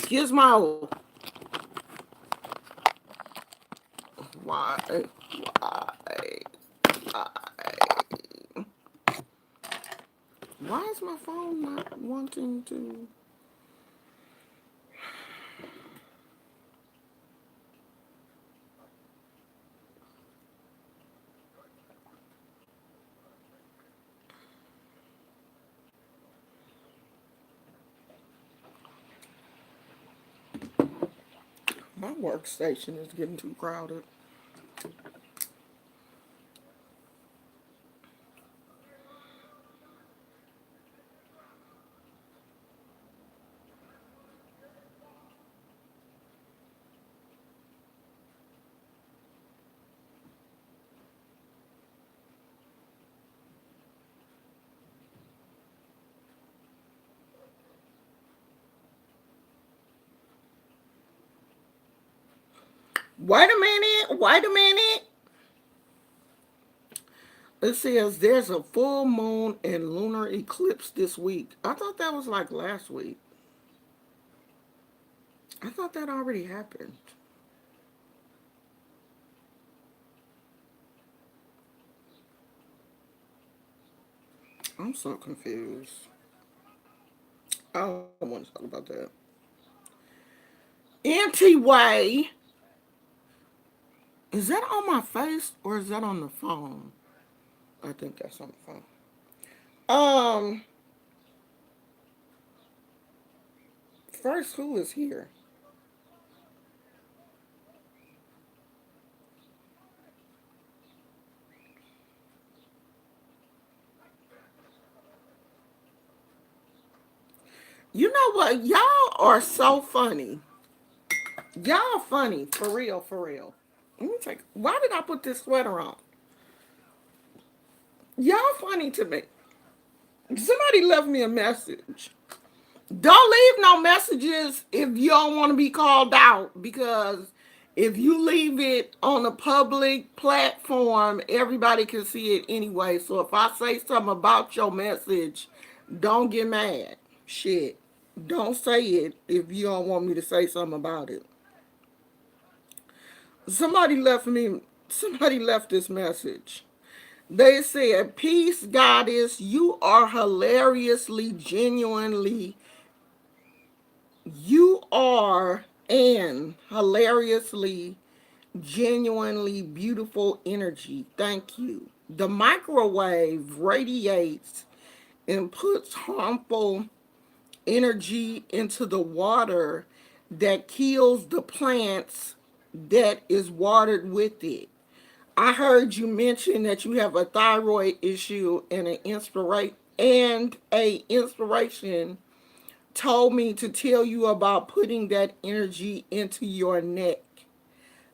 Gizmo. Why? Why? Why is my phone not wanting to? My workstation is getting too crowded. Wait a minute. Wait a minute. It says there's a full moon and lunar eclipse this week. I thought that was like last week. I thought that already happened. I'm so confused. I don't want to talk about that. Anyway, is that on my face or is that on the phone? I think that's on the phone. Um, First, who is here? You know what? Y'all are so funny. Y'all funny. For real, for real. Let me take. Why did I put this sweater on? Y'all funny to me. Somebody left me a message. Don't leave no messages if you don't want to be called out because if you leave it on a public platform, everybody can see it anyway. So if I say something about your message, don't get mad. Shit. Don't say it if you don't want me to say something about it. Somebody left this message. They said, "Peace, goddess, you are hilariously, genuinely, you are an hilariously, genuinely beautiful energy. Thank you. The microwave radiates and puts harmful energy into the water that kills the plants that is watered with it. I heard you mention that you have a thyroid issue and an inspiration told me to tell you about putting that energy into your neck.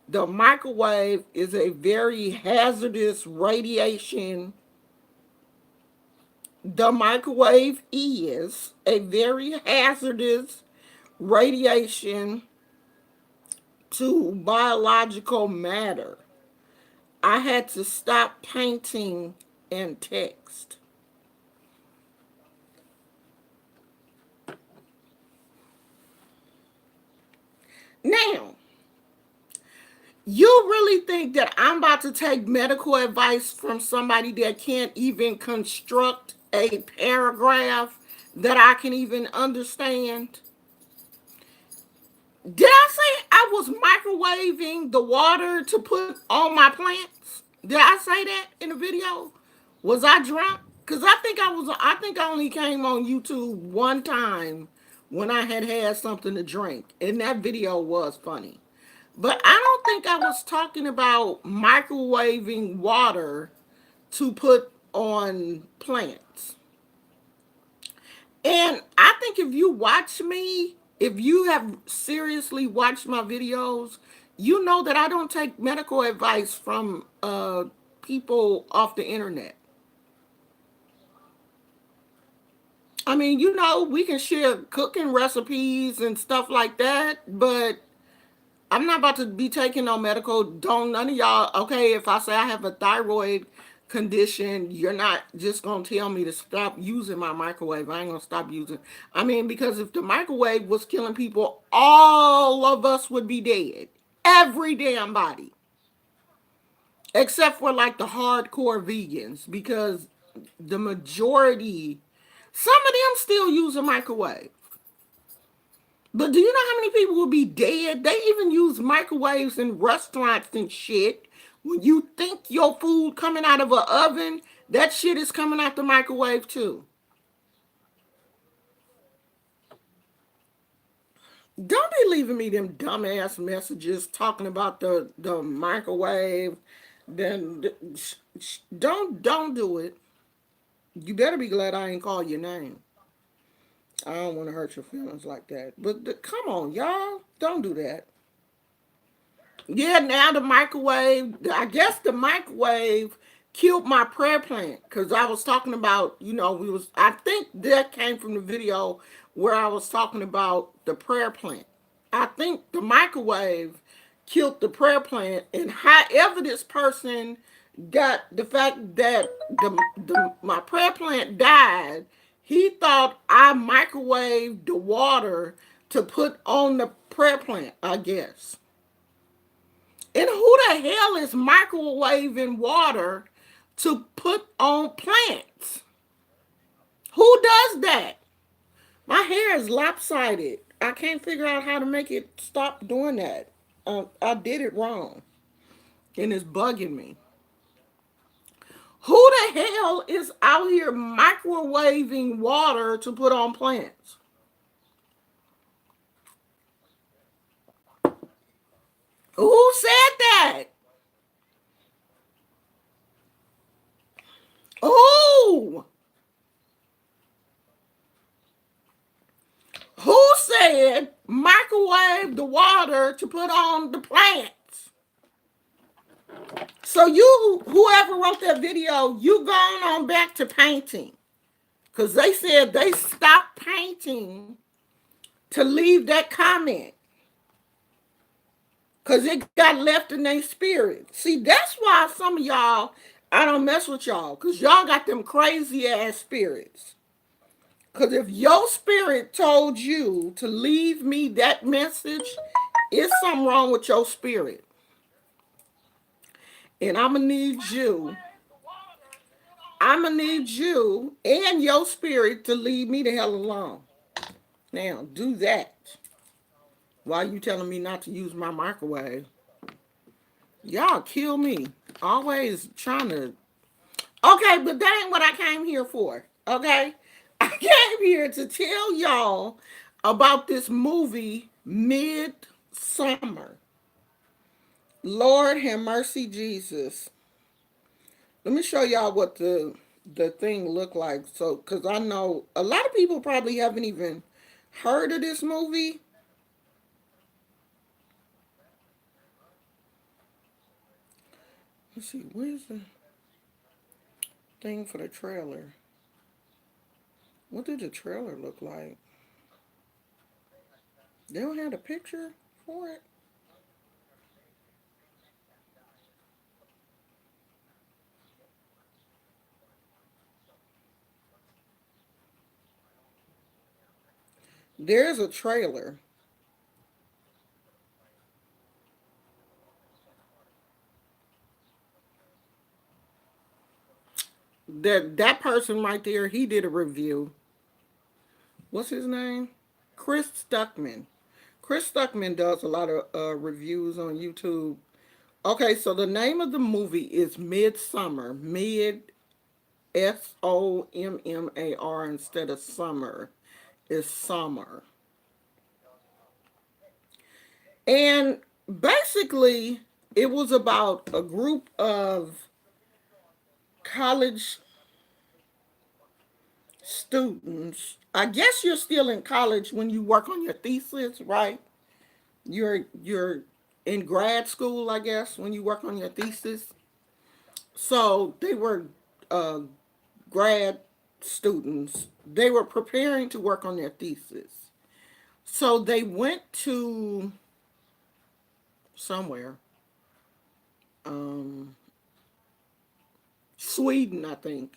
The microwave is a very hazardous radiation. The microwave is a very hazardous radiation to biological matter. I had to stop painting and text. Now, you really think that I'm about to take medical advice from somebody that can't even construct a paragraph that I can even understand? Did I say I was microwaving the water to put on my plants? Did I say that in the video? Was I drunk? Cause I think I was. I think I only came on YouTube one time when I had something to drink, and that video was funny. But I don't think I was talking about microwaving water to put on plants. And I think if you watch me, if you have seriously watched my videos, you know that I don't take medical advice from people off the internet. I mean, we can share cooking recipes and stuff like that, but I'm not about to be taking no medical. Don't none of y'all, okay, if I say I have a thyroid condition, you're not just gonna tell me to stop using my microwave. I ain't gonna stop using. I mean, because if the microwave was killing people, all of us would be dead. Every damn body. Except for like the hardcore vegans, because the majority, some of them still use a microwave. But do you know how many people will be dead? They even use microwaves in restaurants and shit. When you think your food coming out of an oven, that shit is coming out the microwave too. Don't be leaving me them dumbass messages talking about the microwave. Then don't do it. You better be glad I ain't call your name. I don't want to hurt your feelings like that. But come on, y'all, don't do that. Yeah, now the microwave. I guess the microwave killed my prayer plant because I was talking about. We was. I think that came from the video where I was talking about the prayer plant. I think the microwave killed the prayer plant, and however this person got the fact that my prayer plant died, he thought I microwaved the water to put on the prayer plant. I guess. And who the hell is microwaving water to put on plants? Who does that? My hair is lopsided. I can't figure out how to make it stop doing that. I did it wrong. And it's bugging me. Who the hell is out here microwaving water to put on plants? Who said that? Who? Who said microwave the water to put on the plants? So you, whoever wrote that video, you gone on back to painting. Because they said they stopped painting to leave that comment. Because it got left in their spirit. See, that's why some of y'all, I don't mess with y'all. Because y'all got them crazy ass spirits. Because if your spirit told you to leave me that message, it's something wrong with your spirit. And I'm going to need you and your spirit to leave me the hell alone. Now, do that. Why you telling me not to use my microwave? Y'all kill me. Always trying to. Okay, but that ain't what I came here for. Okay? I came here to tell y'all about this movie, Midsommar. Lord have mercy, Jesus. Let me show y'all what the thing looked like. So, because I know a lot of people probably haven't even heard of this movie. Let's see, where's the thing for the trailer? What did the trailer look like? They don't have a picture for it. There's a trailer. That person right there, he did a review. What's his name? Chris Stuckman. Chris Stuckman does a lot of reviews on YouTube. Okay, so the name of the movie is Midsummer. Sommar instead of summer. It's summer. And basically, it was about a group of college students. I guess you're still in college when you work on your thesis, right? You're in grad school, I guess, when you work on your thesis. So they were uh, grad students. They were preparing to work on their thesis. So they went to somewhere, um, Sweden, I think,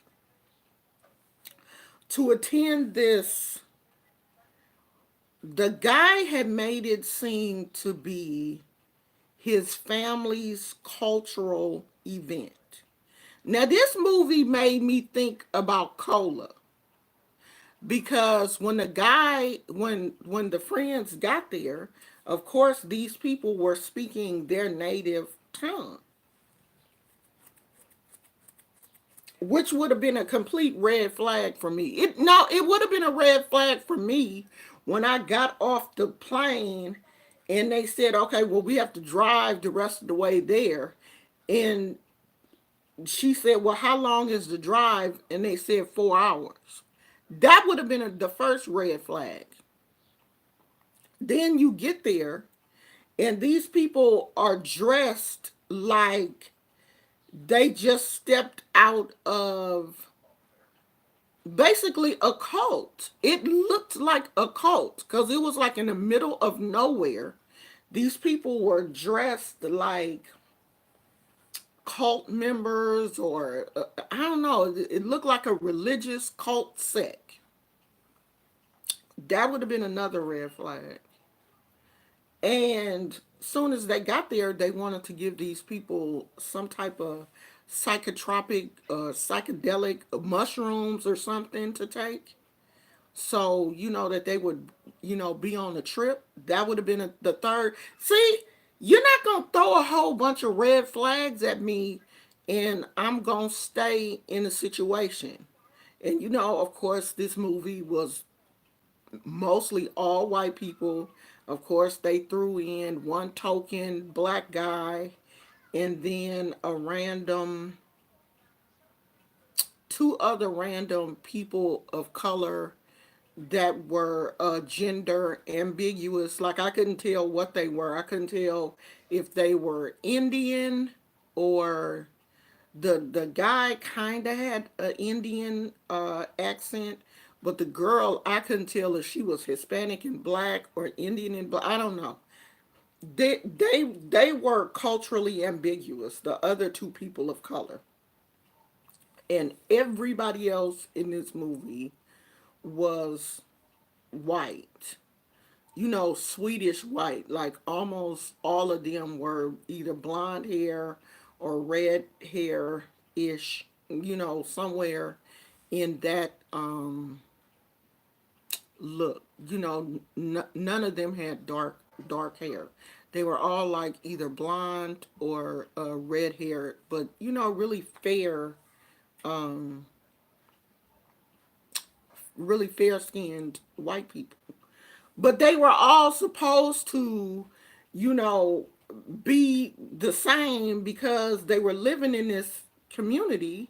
to attend this. The guy had made it seem to be his family's cultural event. Now, this movie made me think about cola because when the friends got there, of course these people were speaking their native tongue, which would have been a complete red flag for me. It would have been a red flag for me when I got off the plane and they said, "Okay, well we have to drive the rest of the way there." And she said, "Well, how long is the drive?" And they said 4 hours. That would have been the first red flag. Then you get there and these people are dressed like they just stepped out of basically a cult. It looked like a cult because it was like in the middle of nowhere. These people were dressed like cult members, or I don't know, it looked like a religious cult sect. That would have been another red flag. And soon as they got there, they wanted to give these people some type of psychotropic, psychedelic mushrooms or something to take. So, that they would, be on the trip. That would have been the third. See, you're not going to throw a whole bunch of red flags at me and I'm going to stay in the situation. And, of course, this movie was mostly all white people. Of course, they threw in one token black guy and then two other random people of color that were gender ambiguous. Like I couldn't tell what they were. I couldn't tell if they were Indian or the guy kind of had an Indian accent, but the girl I couldn't tell if she was Hispanic and black or Indian and black. I don't know. They were culturally ambiguous. The other two people of color, and everybody else in this movie was white. Swedish white. Like almost all of them were either blonde hair or red hair ish, somewhere in that look. None of them had dark hair. They were all like either blonde or red hair, but really fair, really fair skinned white people. But they were all supposed to, you know, be the same because they were living in this community,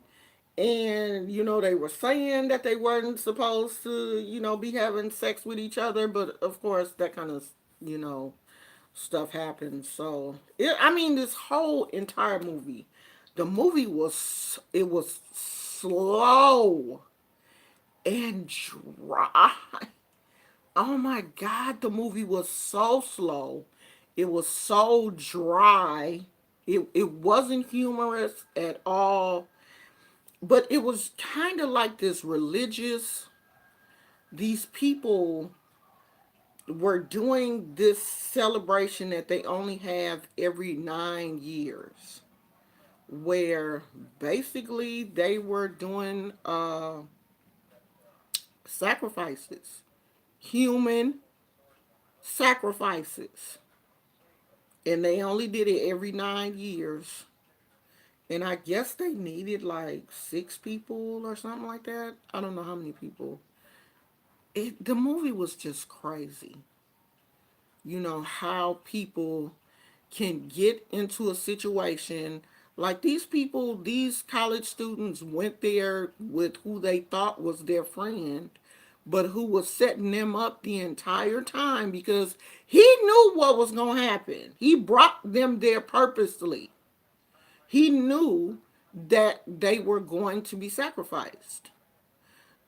and they were saying that they weren't supposed to be having sex with each other, but of course that kind of you know stuff happens. So I mean, this whole entire movie, the movie was slow and dry. Oh my God, the movie was so slow. It was so dry. It wasn't humorous at all, but it was kind of like this religious. These people were doing this celebration that they only have every 9 years, where basically they were doing sacrifices, human sacrifices. And they only did it every 9 years. And I guess they needed like 6 people or something like that. I don't know how many people. The movie was just crazy. How people can get into a situation like these people, these college students went there with who they thought was their friend, but who was setting them up the entire time because he knew what was going to happen. He brought them there purposely. He knew that they were going to be sacrificed.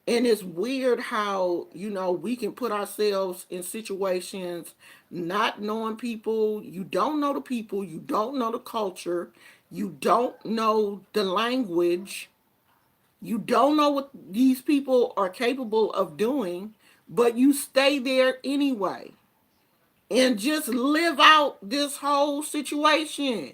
And it's weird how, we can put ourselves in situations not knowing people. You don't know the people, you don't know the culture, you don't know the language. You don't know what these people are capable of doing, but you stay there anyway and just live out this whole situation.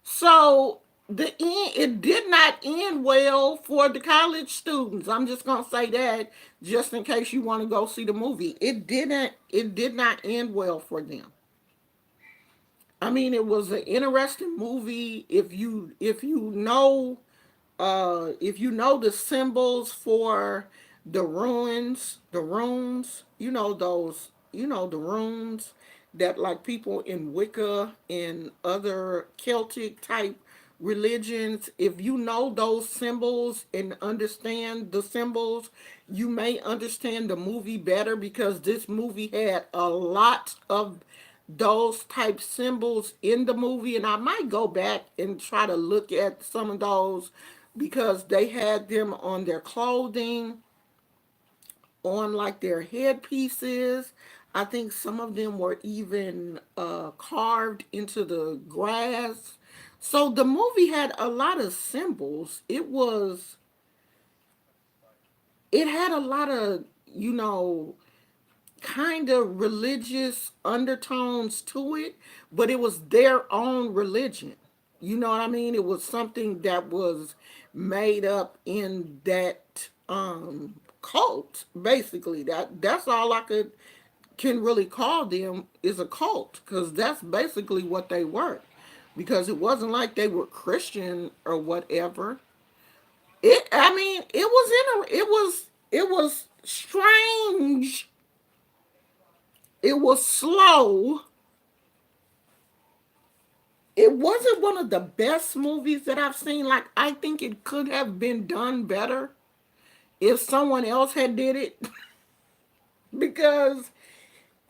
So it did not end well for the college students. I'm just gonna say that just in case you want to go see the movie. It did not end well for them. I mean, it was an interesting movie. If you know the symbols for the runes, the runes that like people in Wicca and other Celtic type religions, if you know those symbols and understand the symbols, you may understand the movie better because this movie had a lot of those type symbols in the movie, and I might go back and try to look at some of those because they had them on their clothing, on like their headpieces. I think some of them were even carved into the grass. So the movie had a lot of symbols. It had a lot of, kind of religious undertones to it, but it was their own religion. You know what I mean? It was something that was made up in that cult, basically. That's all I can really call them is a cult, because that's basically what they were. Because it wasn't like they were Christian or whatever. I mean, it was strange. It was slow. It wasn't one of the best movies that I've seen. Like, I think it could have been done better if someone else had did it because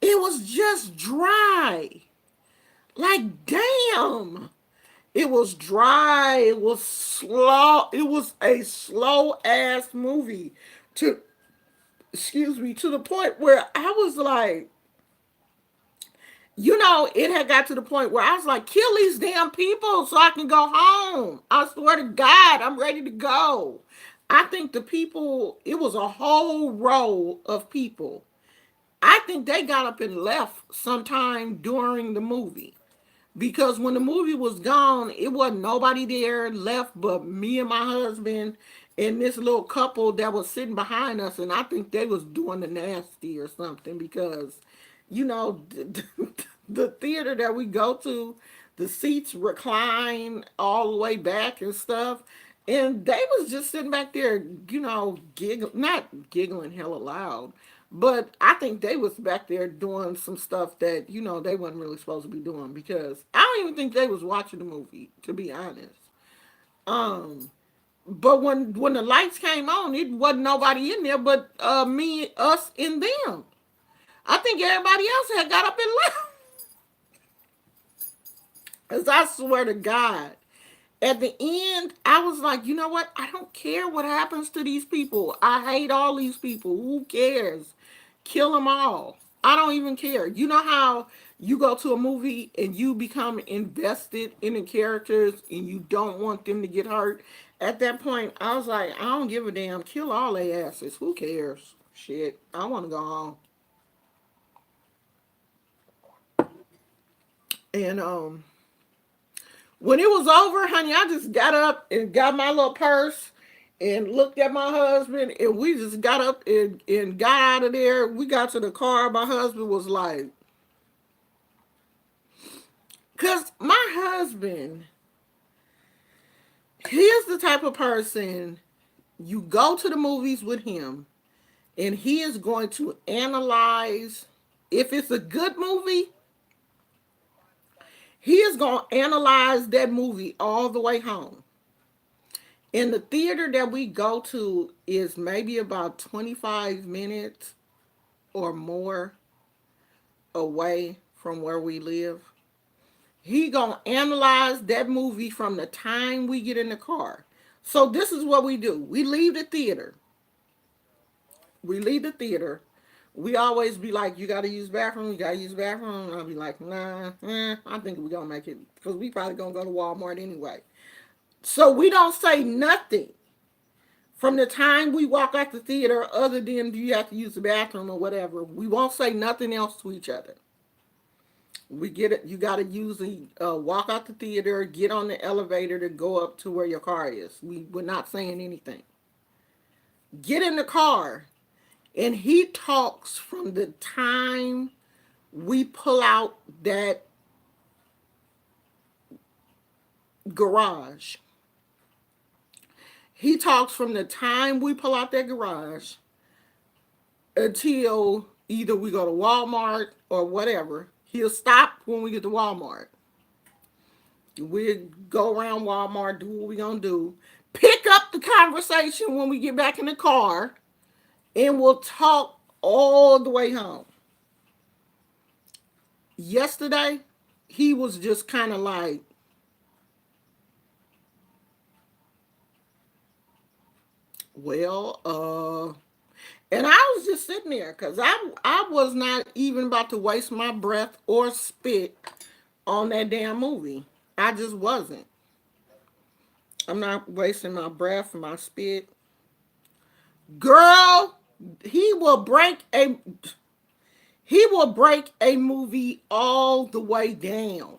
it was just dry. Like, damn. It was dry. It was slow. It was a slow ass movie to excuse me, to the point where I was like, it had got to the point where I was like, kill these damn people so I can go home. I swear to God, I'm ready to go. I think the people, it was a whole row of people. I think they got up and left sometime during the movie. Because when the movie was gone, it wasn't nobody there left but me and my husband and this little couple that was sitting behind us, and I think they was doing the nasty or something because, the theater that we go to, the seats recline all the way back and stuff, and they was just sitting back there, not giggling hella loud, but I think they was back there doing some stuff that, they wasn't really supposed to be doing because I don't even think they was watching the movie, to be honest. Um, but when the lights came on, it wasn't nobody in there but me, us, and them. I think everybody else had got up and left. Cause I swear to God, at the end, I was like, you know what? I don't care what happens to these people. I hate all these people. Who cares? Kill them all. I don't even care. You know how you go to a movie and you become invested in the characters and you don't want them to get hurt? At that point, I was like, I don't give a damn. Kill all their asses. Who cares? Shit. I want to go home. And when it was over, honey, I just got up and got my little purse and looked at my husband, and we just got up and got out of there. We got to the car. My husband was like, because my husband, he is the type of person you go to the movies with him, and he is going to analyze. If it's a good movie, he is going to analyze that movie all the way home. And the theater that we go to is maybe about 25 minutes or more away from where we live. He gonna analyze that movie from the time we get in the car. So this is what we do. We leave the theater. We leave the theater. We always be like, you gotta use the bathroom, you gotta use the bathroom. And I'll be like, nah, I think we gonna make it. Because we probably gonna go to Walmart anyway. So we don't say nothing. From the time we walk out the theater, other than do you have to use the bathroom or whatever, we won't say nothing else to each other. We get it. You got to usually walk out the theater, get on the elevator to go up to where your car is. We're not saying anything. Get in the car, and he talks from the time we pull out that garage. He talks from the time we pull out that garage until either we go to Walmart or whatever. He'll stop when we get to Walmart. We go around Walmart, do what we gonna do. Pick up the conversation when we get back in the car, and we'll talk all the way home. Yesterday, he was just kind of like, well, and I was just sitting there because I was not even about to waste my breath or spit on that damn movie. I just wasn't. I'm not wasting my breath, my spit. Girl, he will break a he will break a movie all the way down.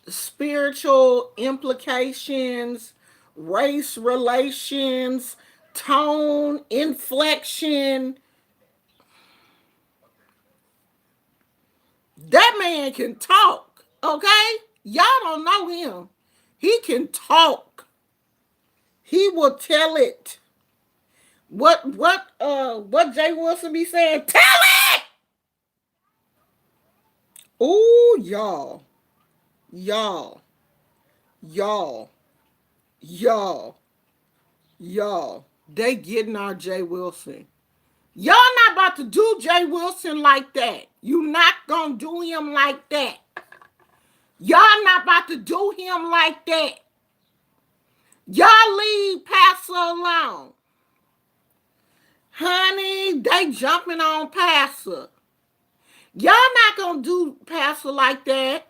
Spiritual implications, race relations, tone, inflection. That man can talk, okay? Y'all don't know him. He can talk. He will tell it. What Jay Wilson be saying? Tell it! Ooh, y'all, y'all, y'all, y'all. They getting our Jay Wilson. Y'all not about to do Jay Wilson like that. You not gonna do him like that. Y'all not about to do him like that. Y'all leave Pastor alone. Honey, they jumping on Pastor. Y'all not gonna do Pastor like that.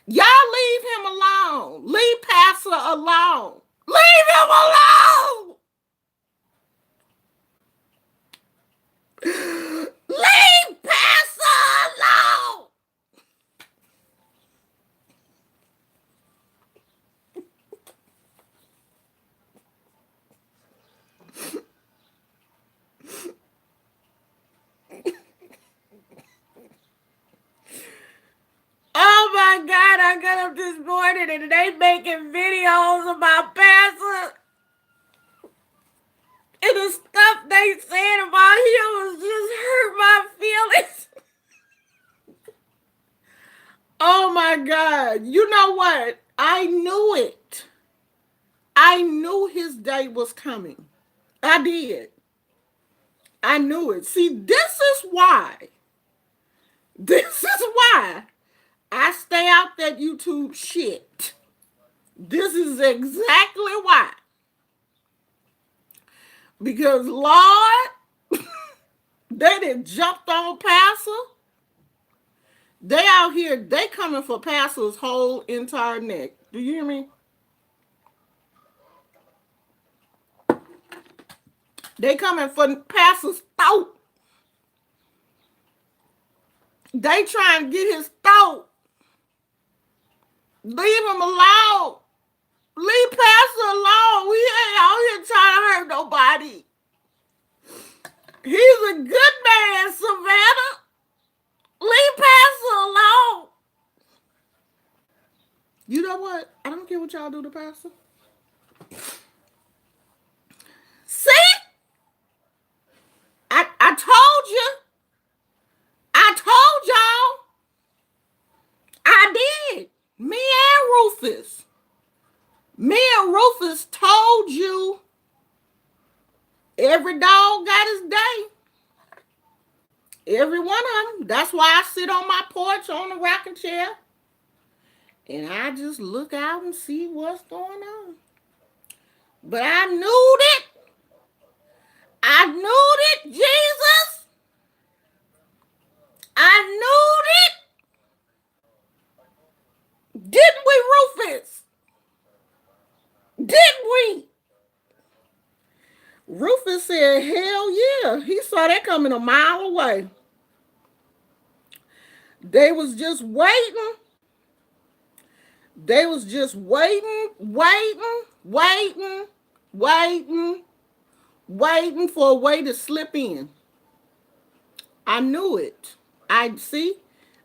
Y'all leave him alone. Leave Pastor alone. Leave him alone. Leave Pastor alone. Oh my God, I got up this morning and they making videos about Pastor. And the stuff they said about him was just hurt my feelings. Oh my God. You know what? I knew it. I knew his day was coming. I did. I knew it. See, this is why. This is why I stay out that YouTube shit. This is exactly why. Because Lord, they done jumped on Pastor. They out here, they coming for Pastor's whole entire neck. Do you hear me? They coming for Pastor's throat. They trying to get his throat. Leave him alone. Leave Pastor alone. We ain't out here trying to hurt nobody. He's a good man, Savannah. Leave Pastor alone. You know what? I don't care what y'all do to Pastor. See? I told you. I told y'all. I did. Me and Rufus. Me and Rufus told you every dog got his day. Every one of them. That's why I sit on my porch on the rocking chair. And I just look out and see what's going on. But I knew it. I knew it, Jesus. I knew it. Didn't we, Rufus? said, hell yeah. He saw that coming a mile away. They was just waiting. They was just waiting, waiting for a way to slip in. I knew it. I see.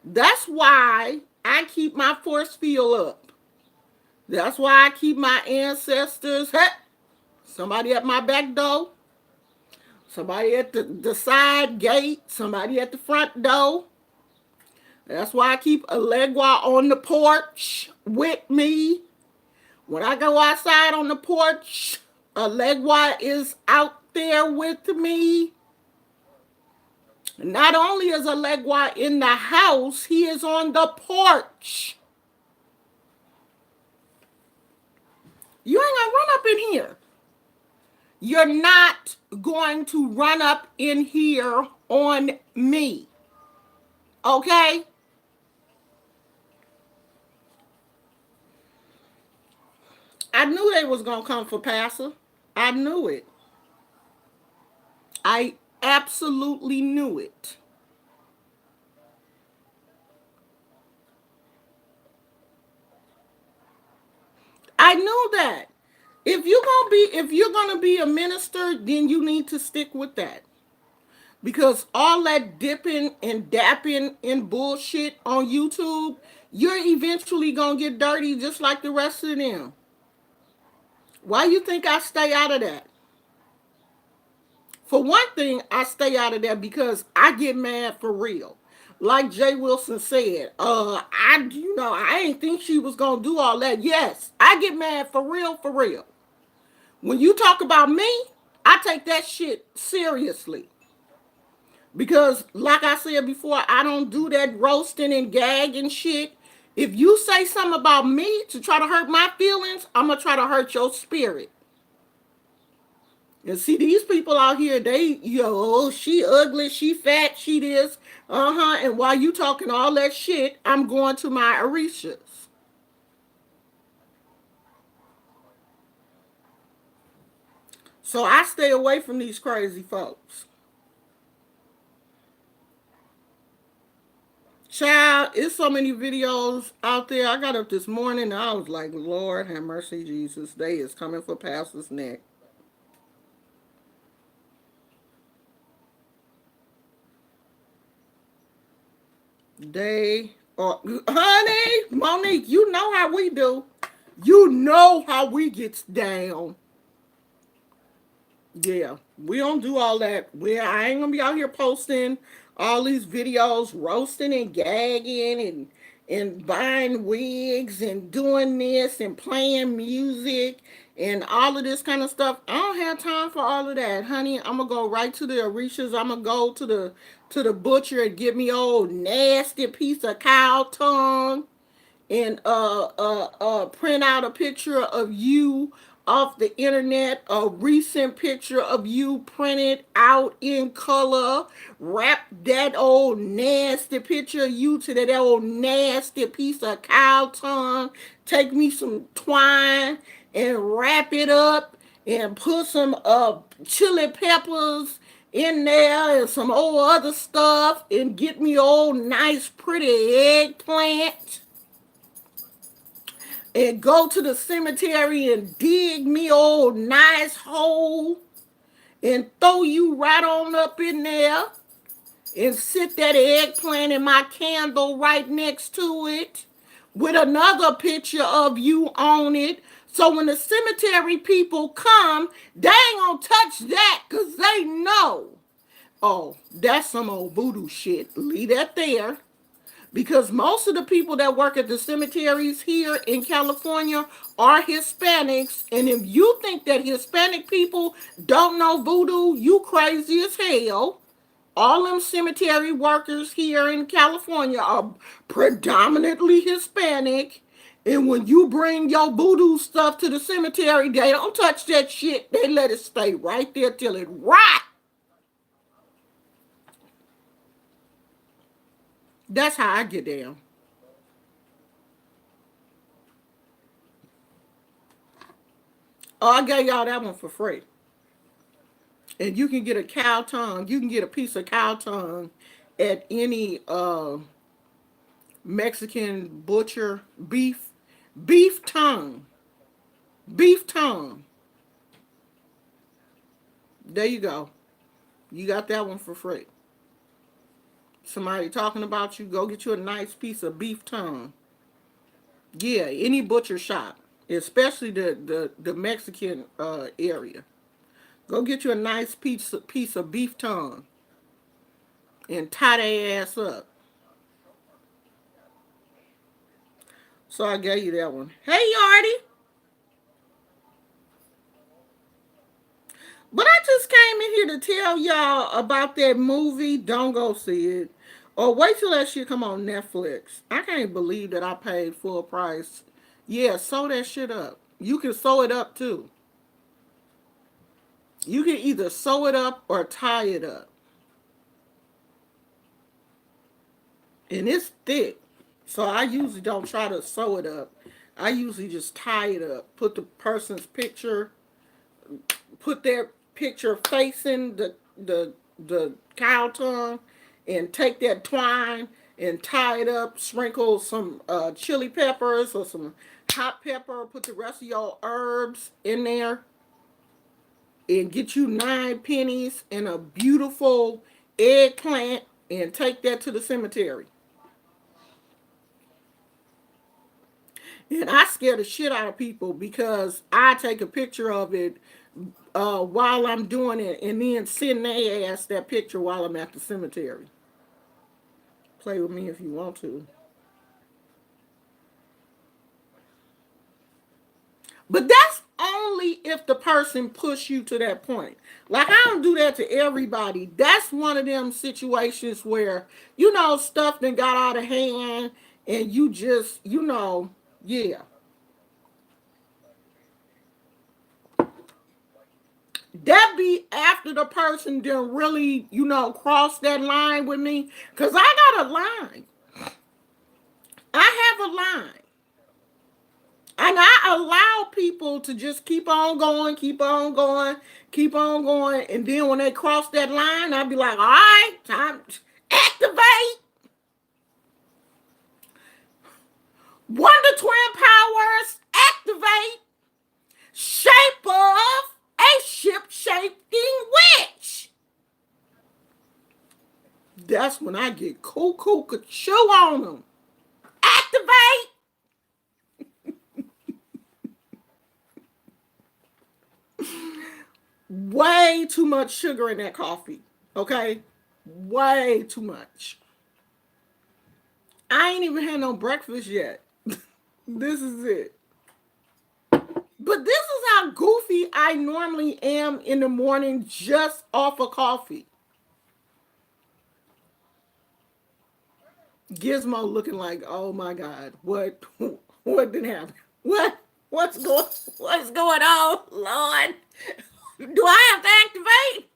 That's why I keep my force field up. That's why I keep my ancestors. Hey, somebody at my back door, somebody at the side gate, somebody at the front door. That's why I keep a legua on the porch with me. When I go outside on the porch, a legua is out there with me. Not only is a legua in the house, he is on the porch. You ain't gonna run up in here. You're not going to run up in here on me. Okay? I knew they was gonna come for Pastor. I knew it. I absolutely knew it. I knew that. If you're gonna be a minister, then you need to stick with that. Because all that dipping and dapping in bullshit on YouTube, you're eventually gonna get dirty just like the rest of them. Why you think I stay out of that? For one thing, I stay out of that because I get mad for real. Like Jay Wilson said, I ain't think she was gonna do all that. Yes, I get mad for real, for real. When you talk about me, I take that shit seriously. Because, like I said before, I don't do that roasting and gagging shit. If you say something about me to try to hurt my feelings, I'm gonna try to hurt your spirit. And see, these people out here, she ugly, she fat, she this, and while you talking all that shit, I'm going to my Orishas. So I stay away from these crazy folks. Child, it's so many videos out there. I got up this morning and I was like, Lord have mercy, Jesus. They is coming for Pastor's neck. They are, honey, Monique, you know how we do. You know how we gets down. Yeah, we don't do all that. I ain't gonna be out here posting all these videos, roasting and gagging and buying wigs and doing this and playing music and all of this kind of stuff. I don't have time for all of that, honey. I'm gonna go right to the Orishas. I'm gonna go to the butcher and get me old nasty piece of cow tongue and print out a picture of you off the internet, a recent picture of you printed out in color, wrap that old nasty picture of you to that old nasty piece of cow tongue, take me some twine and wrap it up and put some chili peppers in there and some old other stuff and get me old nice pretty eggplant and go to the cemetery and dig me old nice hole and throw you right on up in there and sit that eggplant and my candle right next to it with another picture of you on it. So when the cemetery people come, they ain't gonna touch that because they know. Oh, that's some old voodoo shit. Leave that there. Because most of the people that work at the cemeteries here in California are Hispanics. And if you think that Hispanic people don't know voodoo, you crazy as hell. All them cemetery workers here in California are predominantly Hispanic. And when you bring your voodoo stuff to the cemetery, they don't touch that shit. They let it stay right there till it rot. That's how I get down. Oh, I gave y'all that one for free. And you can get a cow tongue. You can get a piece of cow tongue at any Mexican butcher. Beef tongue, beef tongue. There you go. You got that one for free. Somebody talking about you, go get you a nice piece of beef tongue. Yeah, any butcher shop, especially the Mexican area. Go get you a nice piece of beef tongue and tie their ass up. So I gave you that one. Hey, Yardy. But I just came in here to tell y'all about that movie. Don't go see it. Or wait till that shit come on Netflix. I can't believe that I paid full price. Yeah, sew that shit up. You can sew it up too. You can either sew it up or tie it up. And it's thick. So I usually don't try to sew it up. I usually just tie it up. Put the person's picture, put their picture facing the cow tongue, and take that twine and tie it up. Sprinkle some chili peppers or some hot pepper. Put the rest of your herbs in there, and get you 9 pennies and a beautiful eggplant, and take that to the cemetery. And I scare the shit out of people because I take a picture of it while I'm doing it, and then send their ass that picture while I'm at the cemetery. Play with me if you want to. But that's only if the person push you to that point. Like, I don't do that to everybody. That's one of them situations where, stuff that got out of hand, and you just, yeah. That be after the person didn't really, cross that line with me. Because I got a line. I have a line. And I allow people to just keep on going, keep on going, keep on going. And then when they cross that line, I'll be like, all right, time to activate. Wonder Twin Powers, activate. Shape of a ship-shaping witch. That's when I get cuckoo chew on them. Activate. Way too much sugar in that coffee. Okay? Way too much. I ain't even had no breakfast yet. This is it. But this is how goofy I normally am in the morning just off of coffee. Gizmo looking like, oh my God, what did happen? What's going what's going on, Lord? Do I have to activate?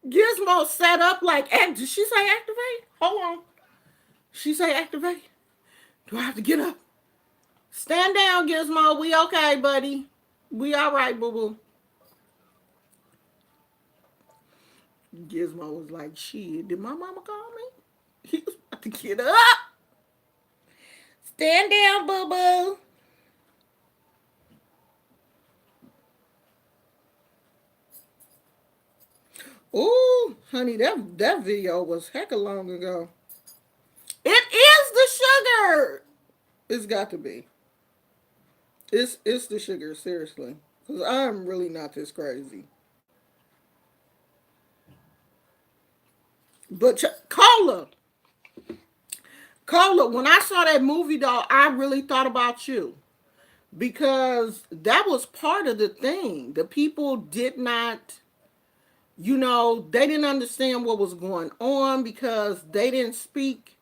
Gizmo set up like, did she say activate? Hold on. She say activate? Do I have to get up? Stand down, Gizmo. We okay, buddy. We all right, boo boo. Gizmo was like, shit, did my mama call me? He was about to get up. Stand down, boo boo. Ooh, honey, that video was hecka long ago. It is the sugar. It's got to be. It's the sugar, seriously. Because I'm really not this crazy. But Cola, when I saw that movie, though, I really thought about you. Because that was part of the thing. The people did not, they didn't understand what was going on because they didn't speak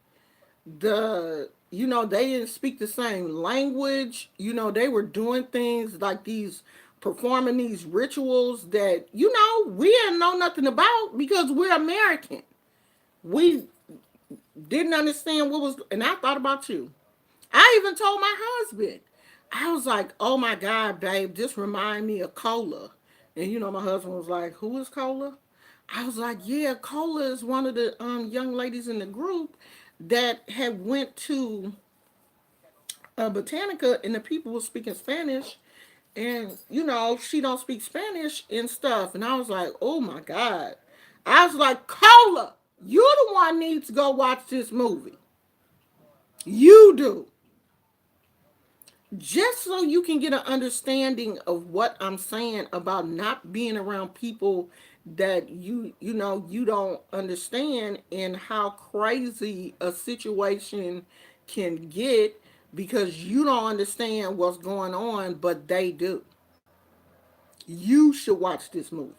they didn't speak the same language. They were doing things like these, performing these rituals that, we didn't know nothing about because we're American. We didn't understand what was, and I thought about you. I even told my husband, I was like, oh my God, babe, this remind me of Cola. And my husband was like, who is Cola? I was like, yeah, Cola is one of the young ladies in the group that had went to Botanica, and the people were speaking Spanish, and she don't speak Spanish and stuff. And I was like, oh my god. I was like, Cola, you the one needs to go watch this movie. You do. Just so you can get an understanding of what I'm saying about not being around people that you don't understand, and how crazy a situation can get because you don't understand what's going on, but they do. You should watch this movie.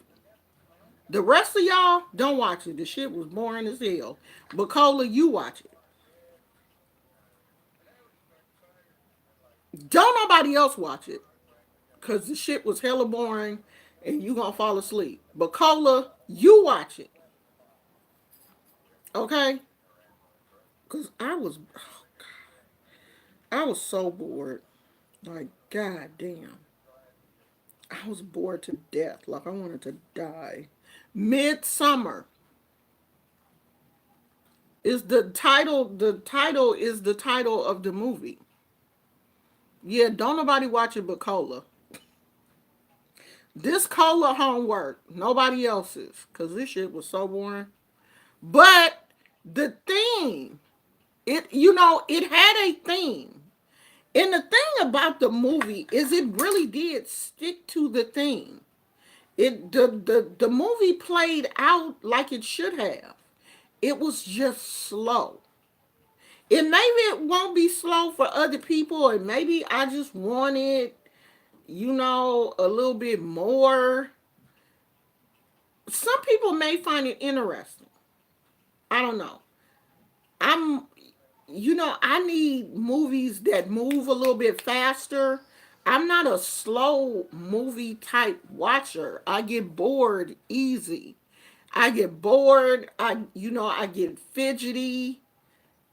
The rest of y'all don't watch it. The shit was boring as hell. But Cola, you watch it. Don't nobody else watch it. Cause the shit was hella boring and you gonna fall asleep. But Cola, you watch it. Okay? Cause I was so bored. Like, god damn. I was bored to death. Like I wanted to die. Midsummer is the title is the title of the movie. Yeah, don't nobody watch it but Cola. This Cola homework, nobody else's, cause this shit was so boring. But the theme, it had a theme, and the thing about the movie is it really did stick to the theme. The movie played out like it should have. It was just slow. And maybe it won't be slow for other people, and maybe I just wanted, a little bit more. Some people may find it interesting. I don't know. I'm, I need movies that move a little bit faster. I'm not a slow movie type watcher. I get bored easy. I get bored. I get fidgety.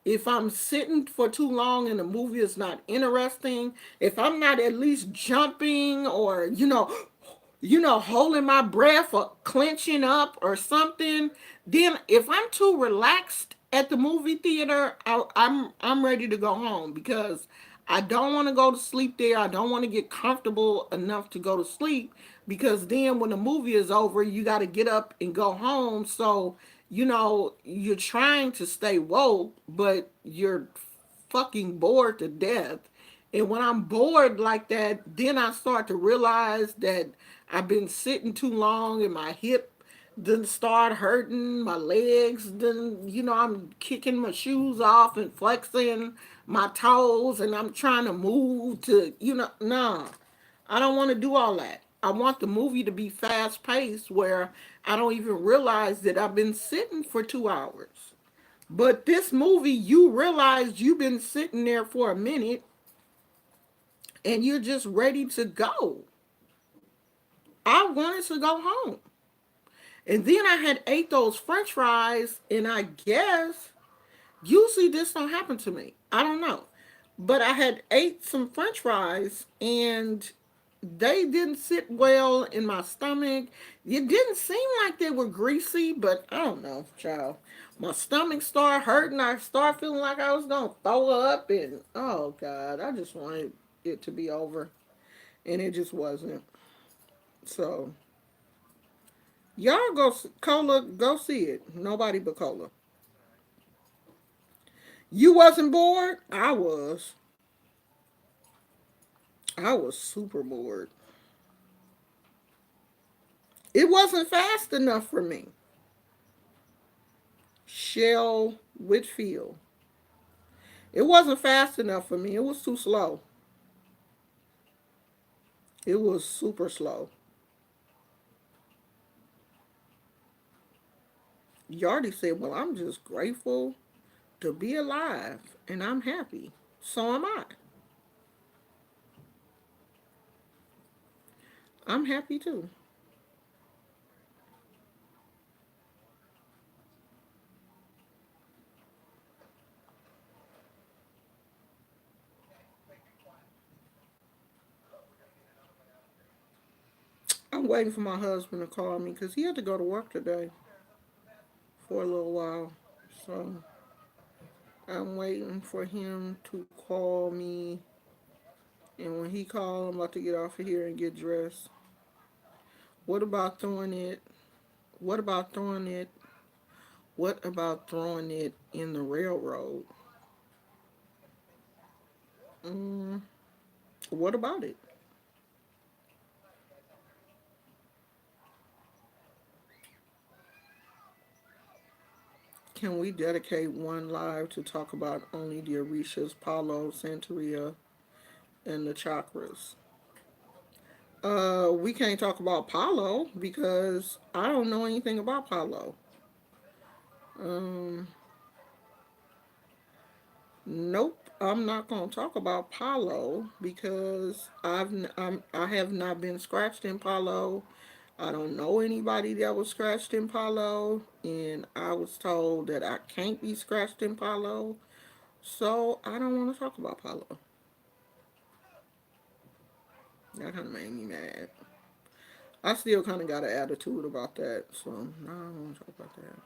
If I'm sitting for too long and the movie is not interesting, if I'm not at least jumping or, holding my breath or clenching up or something, then if I'm too relaxed at the movie theater, I'm ready to go home because I don't want to go to sleep there. I don't want to get comfortable enough to go to sleep because then when the movie is over, you got to get up and go home. So, you're trying to stay woke, but you're fucking bored to death. And when I'm bored like that, then I start to realize that I've been sitting too long and my hip then start hurting, my legs, then, I'm kicking my shoes off and flexing my toes and I'm trying to move to, nah. I don't want to do all that. I want the movie to be fast paced where I don't even realize that I've been sitting for 2 hours. But this movie, you realize you've been sitting there for a minute and you're just ready to go. I wanted to go home. And then I had ate those french fries, and I guess usually this don't happen to me. I don't know. But I had ate some french fries, and they didn't sit well in my stomach. It didn't seem like they were greasy, but I don't know, child. My stomach started hurting. I started feeling like I was going to throw up, and oh, God, I just wanted it to be over. And it just wasn't. So, y'all go, Cola, go see it. Nobody but Cola. You wasn't bored? I was. I was super bored. It wasn't fast enough for me. Shell Whitfield. It wasn't fast enough for me. It was too slow. It was super slow. Yardy said, well, I'm just grateful to be alive and I'm happy. So am I. I'm happy too. I'm waiting for my husband to call me because he had to go to work today. for a little while. So I'm waiting for him to call me. And when he calls, I'm about to get off of here and get dressed. What about throwing it? What about throwing it? What about throwing it in the railroad? Mm, what about it? Can we dedicate one live to talk about only the Orishas, Palo, Santeria, and the chakras? We can't talk about Palo because I don't know anything about Palo. Um, nope, I'm not gonna talk about Palo because I have not been scratched in Palo. I don't know anybody that was scratched in Palo, and I was told that I can't be scratched in Palo, so I don't want to talk about Palo. That kind of made me mad. I still kind of got an attitude about that, so no, I don't want to talk about that.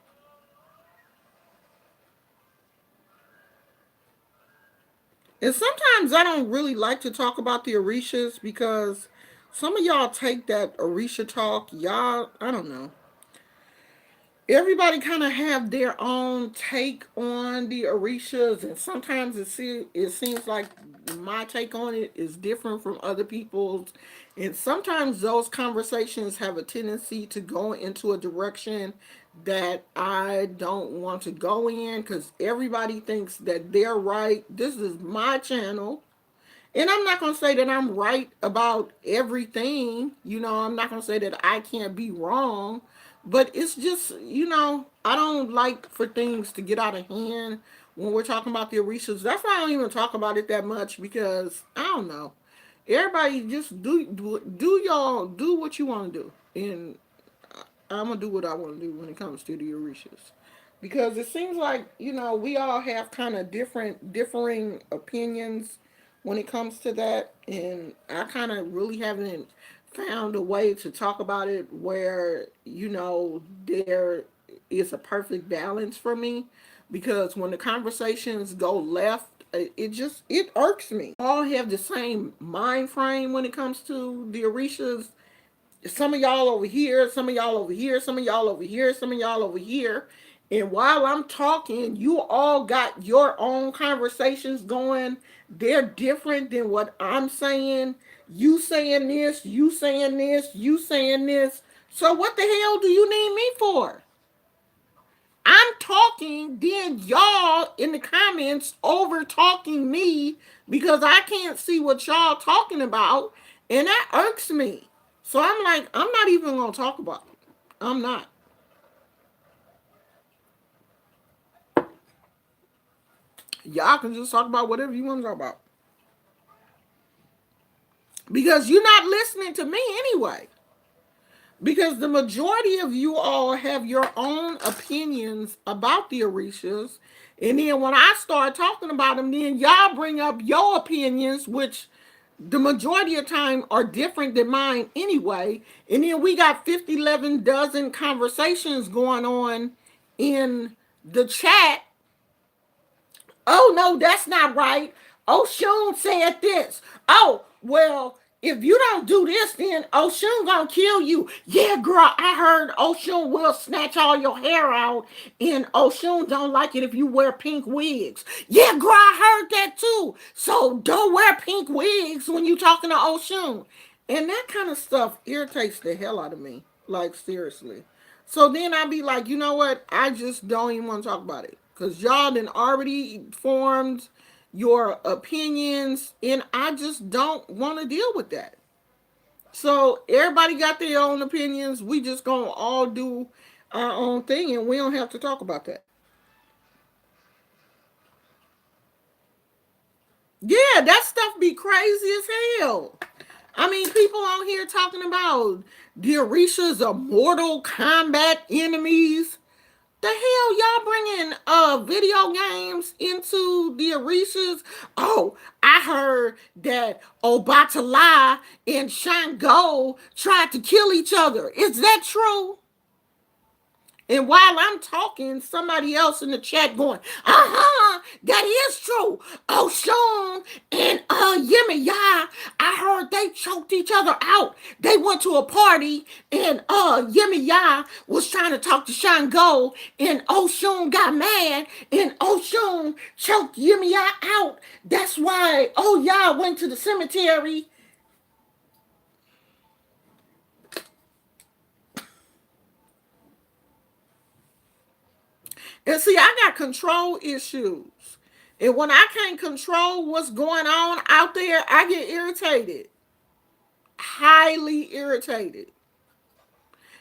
And sometimes I don't really like to talk about the Orishas because some of y'all take that Orisha talk, y'all, I don't know. Everybody kind of have their own take on the Orishas, and sometimes it seems like my take on it is different from other people's. And sometimes those conversations have a tendency to go into a direction that I don't want to go in because everybody thinks that they're right. This is my channel. And I'm not going to say that I'm right about everything. I'm not going to say that I can't be wrong. But it's just, I don't like for things to get out of hand when we're talking about the Orishas. That's why I don't even talk about it that much because, I don't know. Everybody just do y'all, do what you want to do. And I'm gonna do what I want to do when it comes to the Orishas, because it seems like we all have kind of differing opinions when it comes to that, and I kind of really haven't found a way to talk about it where there is a perfect balance for me, because when the conversations go left, it irks me. All have the same mind frame when it comes to the Orishas. Some of y'all over here, some of y'all over here, some of y'all over here, some of y'all over here. And while I'm talking, you all got your own conversations going. They're different than what I'm saying. You saying this, you saying this, you saying this. So what the hell do you need me for? I'm talking, then y'all in the comments over talking me because I can't see what y'all talking about, and that irks me. So I'm like, I'm not even gonna talk about it. I'm not. Y'all can just talk about whatever you want to talk about because you're not listening to me anyway. Because the majority of you all have your own opinions about the Orishas. And then when I start talking about them, then y'all bring up your opinions, which the majority of time are different than mine anyway. And then we got 50, 11 dozen conversations going on in the chat. Oh no, that's not right. Oh, Shun said this. Oh, well, if you don't do this, then Oshun gonna kill you. Yeah, girl, I heard Oshun will snatch all your hair out, and Oshun don't like it if you wear pink wigs. Yeah, girl, I heard that too. So don't wear pink wigs when you talking to Oshun. And that kind of stuff irritates the hell out of me. Like, seriously. So then I'd be like, you know what? I just don't even want to talk about it. Because y'all done already formed your opinions, and I just don't want to deal with that. So everybody got their own opinions. We just gonna all do our own thing, and we don't have to talk about that. Yeah, that stuff be crazy as hell. I mean, people on here talking about the Orishas are Mortal Kombat enemies. The hell y'all bringing video games into the Orishas? Oh, I heard that Obatala and Shango tried to kill each other. Is that true? And while I'm talking, somebody else in the chat going, that is true. Oh, Sean and Yimmy, yeah, I heard they choked each other out. They went to a party and Yimmy Ya was trying to talk to Shango and Oshun got mad and Oshun choked Yimmy Ya out. That's why Ya went to the cemetery. And see, I got control issues. And when I can't control what's going on out there, I get irritated. Highly irritated.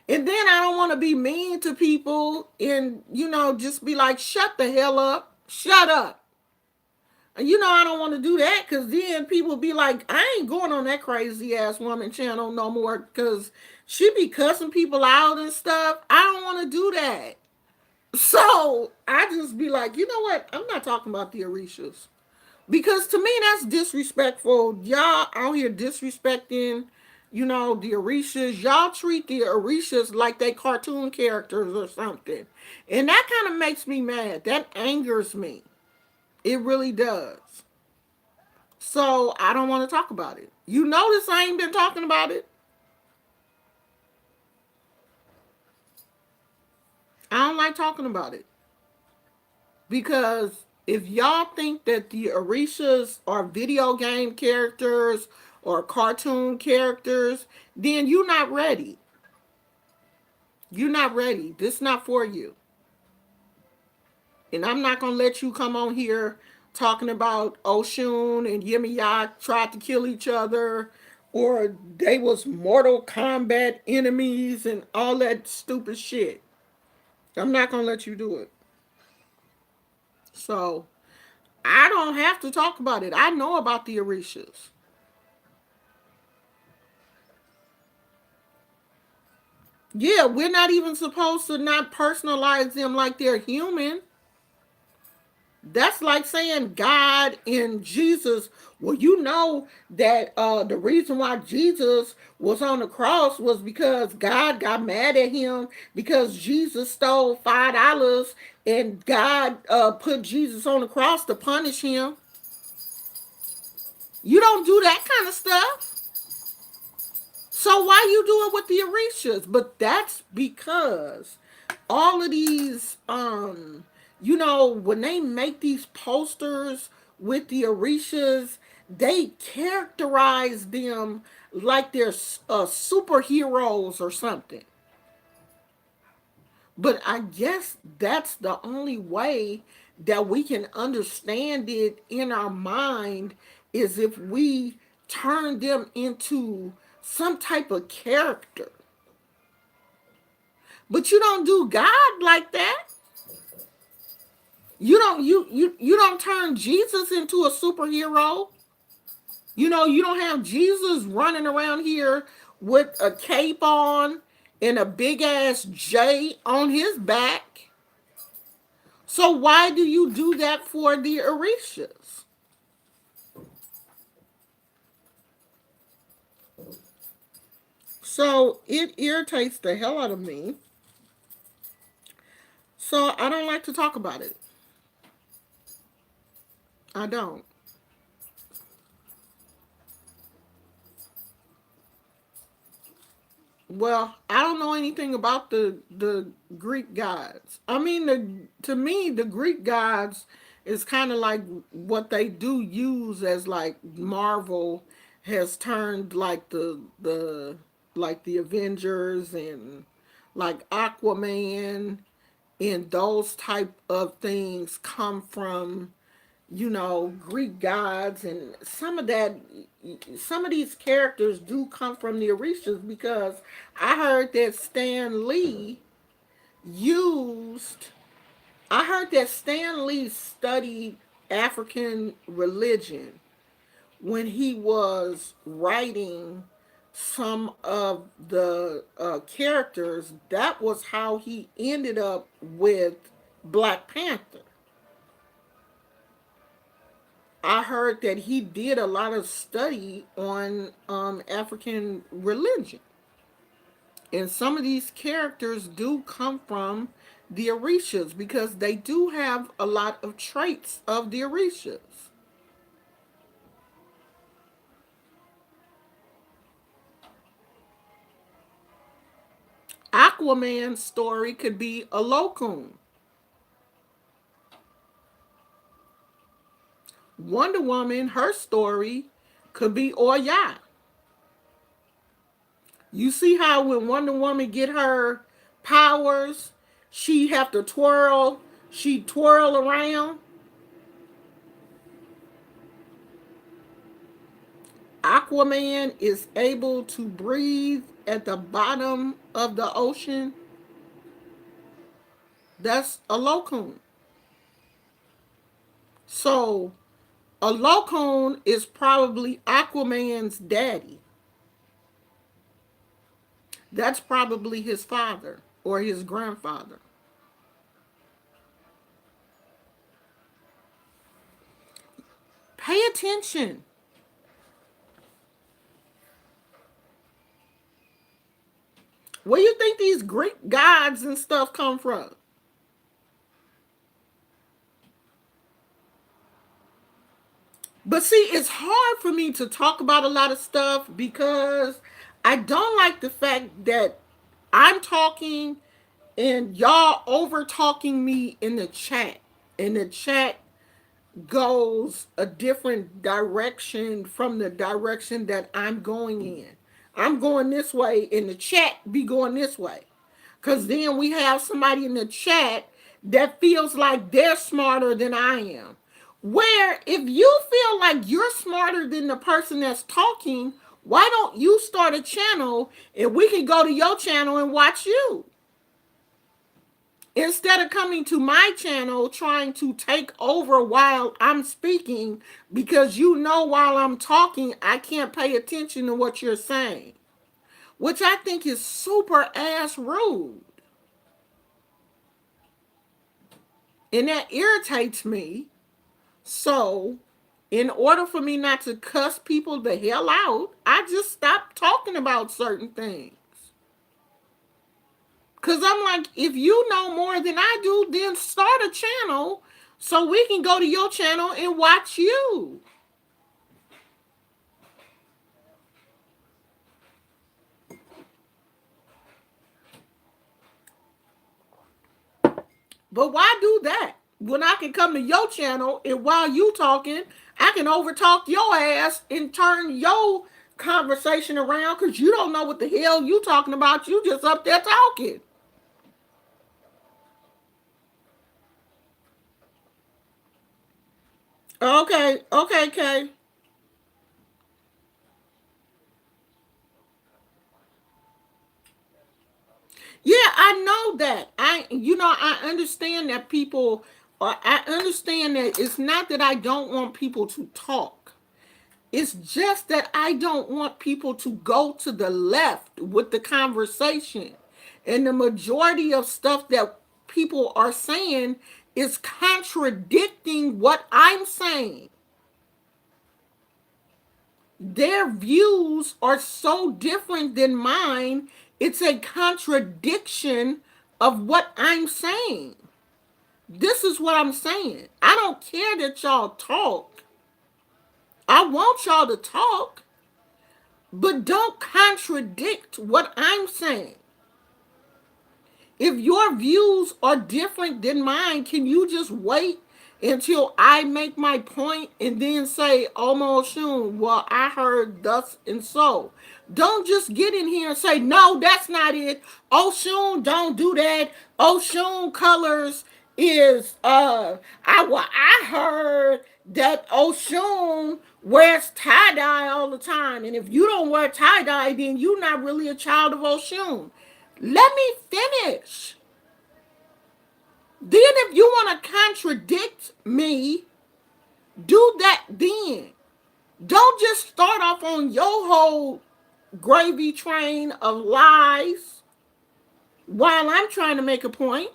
And then I don't want to be mean to people and, just be like, shut the hell up. Shut up. And I don't want to do that because then people be like, I ain't going on that crazy ass woman channel no more because she be cussing people out and stuff. I don't want to do that. So I just be like, you know what? I'm not talking about the Orishas. Because to me, that's disrespectful. Y'all out here disrespecting, the Orishas. Y'all treat the Orishas like they cartoon characters or something. And that kind of makes me mad. That angers me. It really does. So I don't want to talk about it. You notice I ain't been talking about it. I don't like talking about it. Because if y'all think that the Orishas are video game characters or cartoon characters, then you're not ready. You're not ready. This is not for you. And I'm not going to let you come on here talking about Oshun and Yemiya tried to kill each other or they was Mortal Kombat enemies and all that stupid shit. I'm not going to let you do it. So I don't have to talk about it. I know about the Orishas. Yeah, we're not even supposed to not personalize them like they're human. That's like saying God and Jesus. Well, you know that the reason why Jesus was on the cross was because God got mad at him because Jesus stole $5 and God put Jesus on the cross to punish him. You don't do that kind of stuff. So why you do it with the Orishas? But that's because all of these, when they make these posters with the Orishas, they characterize them like they're superheroes or something. But I guess that's the only way that we can understand it in our mind is if we turn them into some type of character. But you don't do God like that. You don't turn Jesus into a superhero. You don't have Jesus running around here with a cape on and a big ass J on his back. So why do you do that for the Orishas? So it irritates the hell out of me. So I don't like to talk about it. I don't. Well, I don't know anything about the Greek gods. I mean, to me, the Greek gods is kind of like what they do use as like Marvel has turned like the Avengers and like Aquaman and those type of things come from Greek gods and some of these characters do come from the Orishas because I heard that used I heard that Stan Lee studied African religion when he was writing some of the characters. That was how he ended up with Black Panther. I heard that he did a lot of study on African religion. And some of these characters do come from the Orishas because they do have a lot of traits of the Orishas. Aquaman's story could be a Lokun. Wonder Woman, her story could be Oya. You see how when Wonder Woman get her powers, she have to twirl, she twirl around. Aquaman is able to breathe at the bottom of the ocean. That's a Lokun. So a Lokun is probably Aquaman's daddy. That's probably his father or his grandfather. Pay attention. Where you think these Greek gods and stuff come from? But see, it's hard for me to talk about a lot of stuff because I don't like the fact that I'm talking and y'all over talking me in the chat. And the chat goes a different direction from the direction that I'm going in. I'm going this way and the chat be going this way. Cause then we have somebody in the chat that feels like they're smarter than I am. Where if you feel like you're smarter than the person that's talking, why don't you start a channel and we can go to your channel and watch you? Instead of coming to my channel trying to take over while I'm speaking because you know while I'm talking I can't pay attention to what you're saying, which I think is super ass rude. And that irritates me. So, in order for me not to cuss people the hell out, I just stop talking about certain things. Because I'm like, if you know more than I do, then start a channel so we can go to your channel and watch you. But why do that? When I can come to your channel and while you talking, I can overtalk your ass and turn your conversation around because you don't know what the hell you talking about. You just up there talking. Okay, okay, Kay. Yeah, I know that. I understand that people, I understand that it's not that I don't want people to talk. It's just that I don't want people to go to the left with the conversation. And the majority of stuff that people are saying is contradicting what I'm saying. Their views are so different than mine, it's a contradiction of what I'm saying. This is what I'm saying. I don't care that y'all talk. I want y'all to talk, but don't contradict what I'm saying. If your views are different than mine, can you just wait until I make my point and then say, oh, Moshun, well, I heard thus and so. Don't just get in here and say, no, that's not it. Oshun, don't do that. Oshun colors is, I heard that Oshun wears tie-dye all the time. And if you don't wear tie-dye, then you're not really a child of Oshun. Let me finish. Then, if you want to contradict me, do that then. Don't just start off on your whole gravy train of lies while I'm trying to make a point.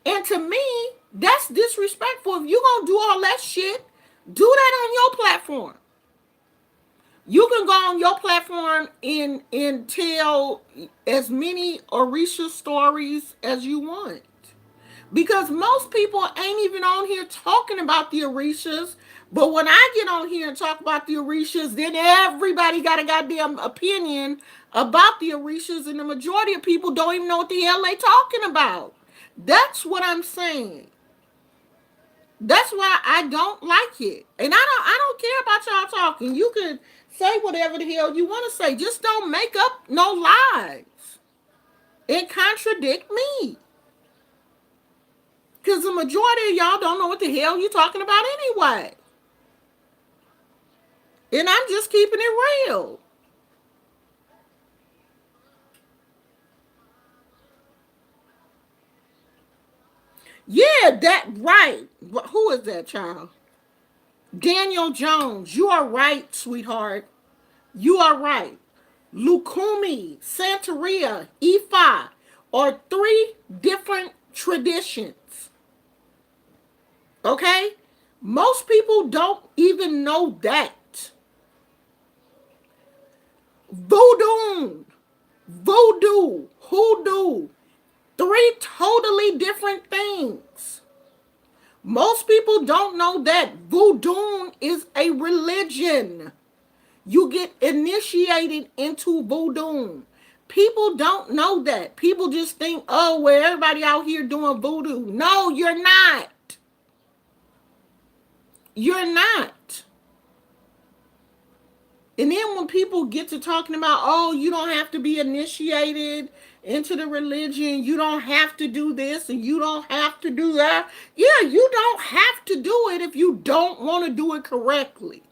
And to me, that's disrespectful. If you're going to do all that shit, do that on your platform. You can go on your platform and tell as many Orisha stories as you want. Because most people ain't even on here talking about the Orishas. But when I get on here and talk about the Orishas, then everybody got a goddamn opinion about the Orishas, and the majority of people don't even know what the hell they talking about. That's what I'm saying. That's why I don't like it. And I don't care about y'all talking. You can say whatever the hell you want to say. Just don't make up no lies and contradict me. Because the majority of y'all don't know what the hell you talking about anyway. And I'm just keeping it real. Yeah, that right. Who is that child? Daniel Jones. You are right, sweetheart. You are right. Lukumi, Santeria, Ifa are three different traditions. Okay? Most people don't even know that. Voodoo, hoodoo, three totally different things. Most people don't know that voodoo is a religion. You get initiated into voodoo. People don't know that. People just think, oh, well, everybody out here doing voodoo. No, you're not. You're not. And then when people get to talking about, oh, you don't have to be initiated into the religion, you don't have to do this and you don't have to do that. Yeah, you don't have to do it if you don't want to do it correctly.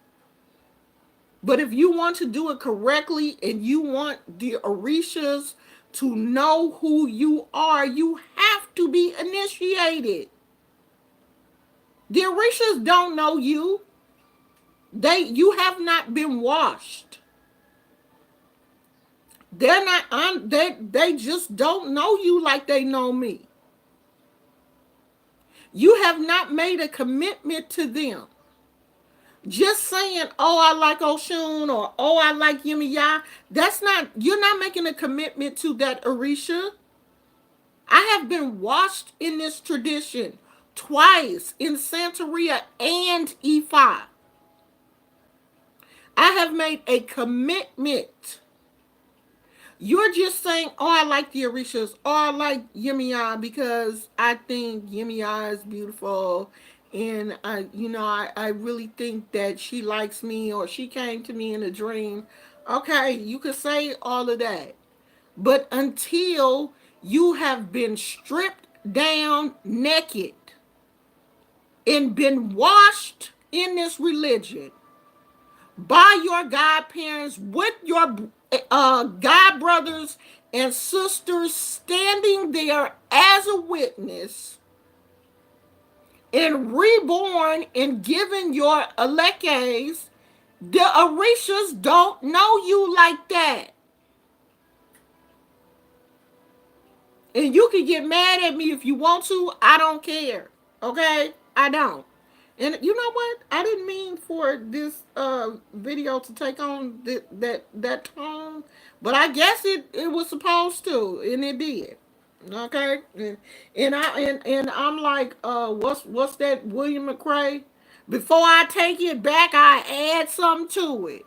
But if you want to do it correctly and you want the Orishas to know who you are, you have to be initiated. The Orishas don't know you. You have not been washed. They're not on they just don't know you like they know me. You have not made a commitment to them. Just saying, oh, I like Oshun or oh, I like Yemiya, that's not, you're not making a commitment to that Orisha. I have been washed in this tradition twice in Santeria and Ifa. I have made a commitment. You're just saying, oh, I like the Orishas, or I like Yemiya because I think Yemiya is beautiful. And I really think that she likes me or she came to me in a dream. Okay, you could say all of that. But until you have been stripped down naked and been washed in this religion by your godparents with your god brothers and sisters standing there as a witness and reborn and given your elekes, the Orishas don't know you like that. And you can get mad at me if you want to. I don't care. Okay? I don't. And you know what? I didn't mean for this video to take on that tone, but I guess it was supposed to, and it did. Okay? And I'm like, what's that William McRae? Before I take it back, I add something to it.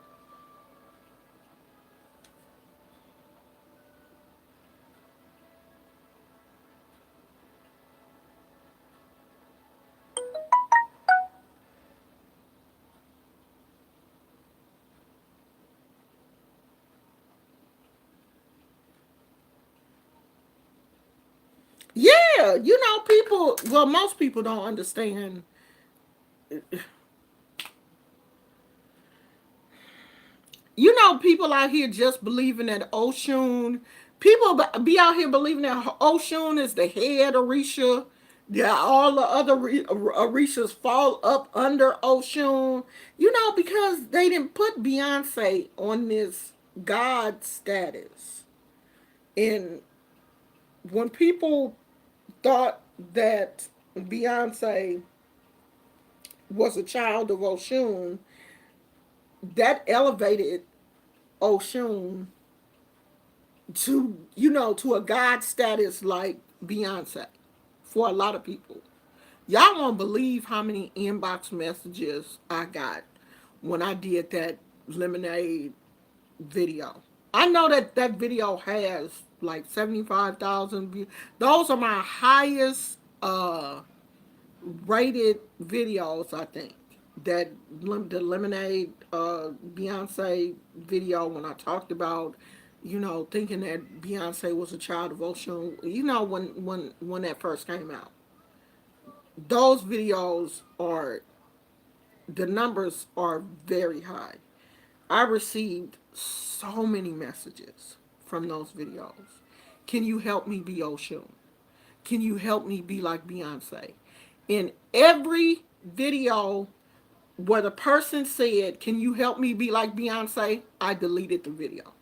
Yeah, people, well, most people don't understand. People out here just believing that Oshun, people be out here believing that Oshun is the head Orisha. Yeah, all the other Orishas fall up under Oshun. Because they didn't put Beyonce on this God status. And when people thought that Beyonce was a child of Oshun, that elevated Oshun to, to a god status like Beyonce for a lot of people. Y'all won't believe how many inbox messages I got when I did that Lemonade video. I know that that video has like 75,000 views. Those are my highest rated videos, I think. That the Lemonade Beyonce video, when I talked about, thinking that Beyonce was a child of Ocean, when that first came out. Those videos are, the numbers are very high. I received so many messages from those videos. Can you help me be Oshun? Can you help me be like Beyonce? In every video where the person said, can you help me be like Beyonce? I deleted the video.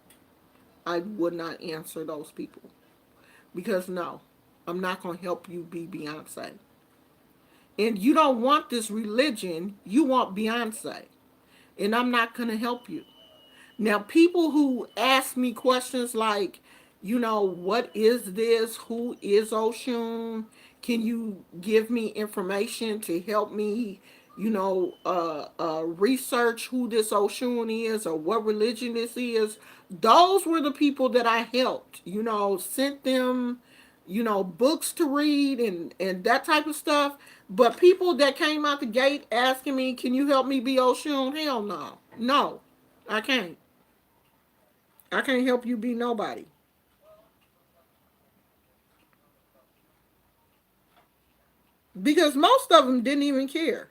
I would not answer those people. Because no, I'm not going to help you be Beyonce. And you don't want this religion, you want Beyonce. And I'm not going to help you. Now, people who ask me questions like, what is this? Who is Oshun? Can you give me information to help me, research who this Oshun is or what religion this is? Those were the people that I helped, sent them, books to read and that type of stuff. But people that came out the gate asking me, can you help me be Oshun? Hell no. No, I can't. I can't help you be nobody. Because most of them didn't even care.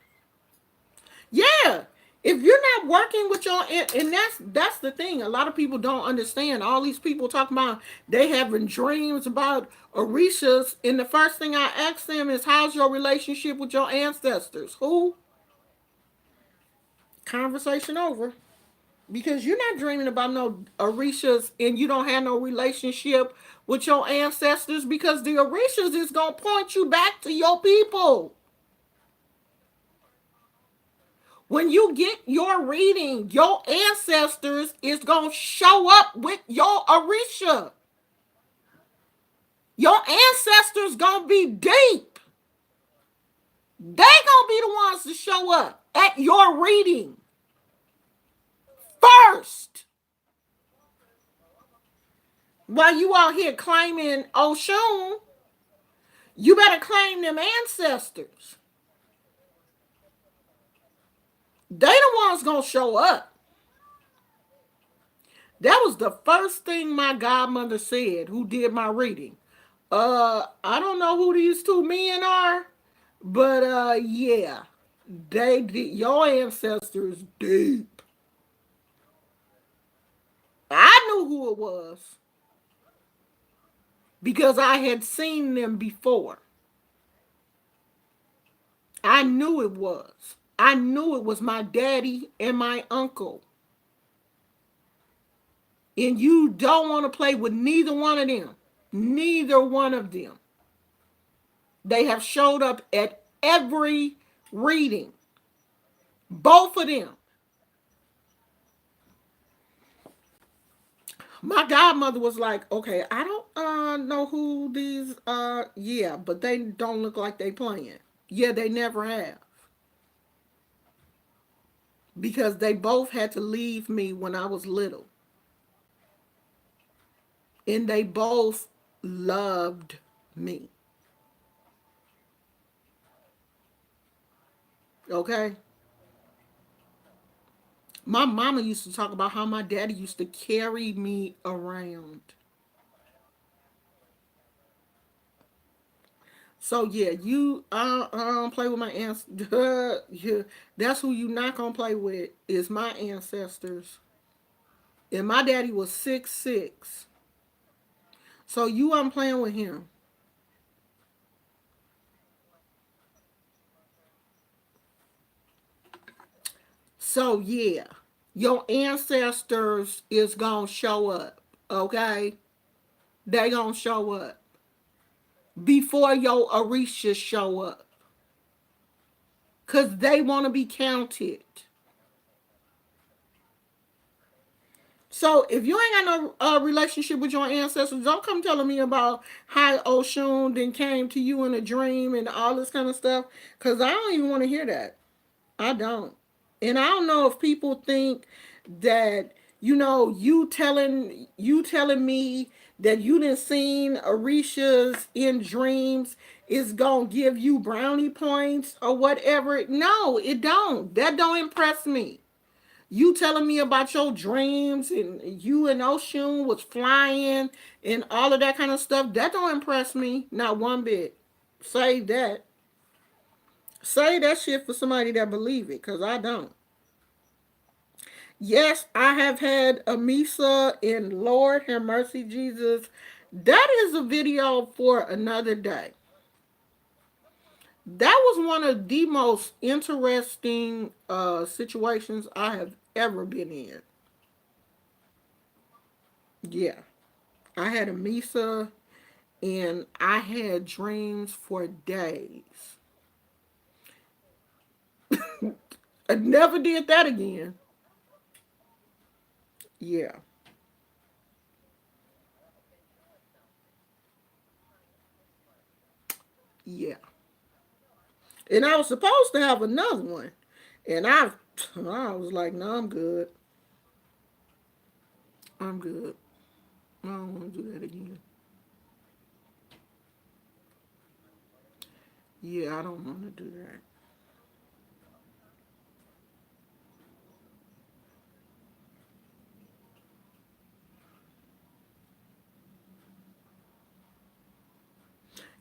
Yeah. If you're not working with your, and that's the thing. A lot of people don't understand. All these people talking about they having dreams about Orishas, and the first thing I ask them is, how's your relationship with your ancestors? Who? Conversation over. Because you're not dreaming about no Orishas and you don't have no relationship with your ancestors, because the Orishas is going to point you back to your people. When you get your reading, your ancestors is going to show up with your Orisha. Your ancestors going to be deep. They going to be the ones to show up at your reading first. While you out here claiming Oshun, you better claim them ancestors. They the ones gonna show up. That was the first thing my godmother said, who did my reading. I don't know who these two men are, but yeah, they did your ancestors deep. I knew who it was because I had seen them before. I knew it was. I knew it was my daddy and my uncle. And you don't want to play with neither one of them. Neither one of them. They have showed up at every reading. Both of them. My godmother was like, okay, I don't know who these yeah, but they don't look like they playing. Yeah, they never have. Because they both had to leave me when I was little. And they both loved me. Okay? My mama used to talk about how my daddy used to carry me around. So yeah, I don't play with my ancestors. Yeah, that's who you not gonna play with is my ancestors. And my daddy was 6'6". So you aren't playing with him. So yeah, your ancestors is gonna show up. Okay, they gonna show up before your Orisha show up, cause they wanna be counted. So if you ain't got no relationship with your ancestors, don't come telling me about how Oshun then came to you in a dream and all this kind of stuff. Cause I don't even want to hear that. I don't. And I don't know if people think that, you telling me that you didn't seen Orishas in dreams is gonna give you brownie points or whatever. No, it don't. That don't impress me. You telling me about your dreams and you and Oshun was flying and all of that kind of stuff, that don't impress me. Not one bit. Say that. Say that shit for somebody that believe it, because I don't. Yes, I have had a Misa in Lord have mercy Jesus. That is a video for another day. That was one of the most interesting situations I have ever been in. Yeah. I had a Misa and I had dreams for days. I never did that again. Yeah. Yeah. And I was supposed to have another one. And I was like, no, I'm good. I'm good. I don't want to do that again. Yeah, I don't want to do that.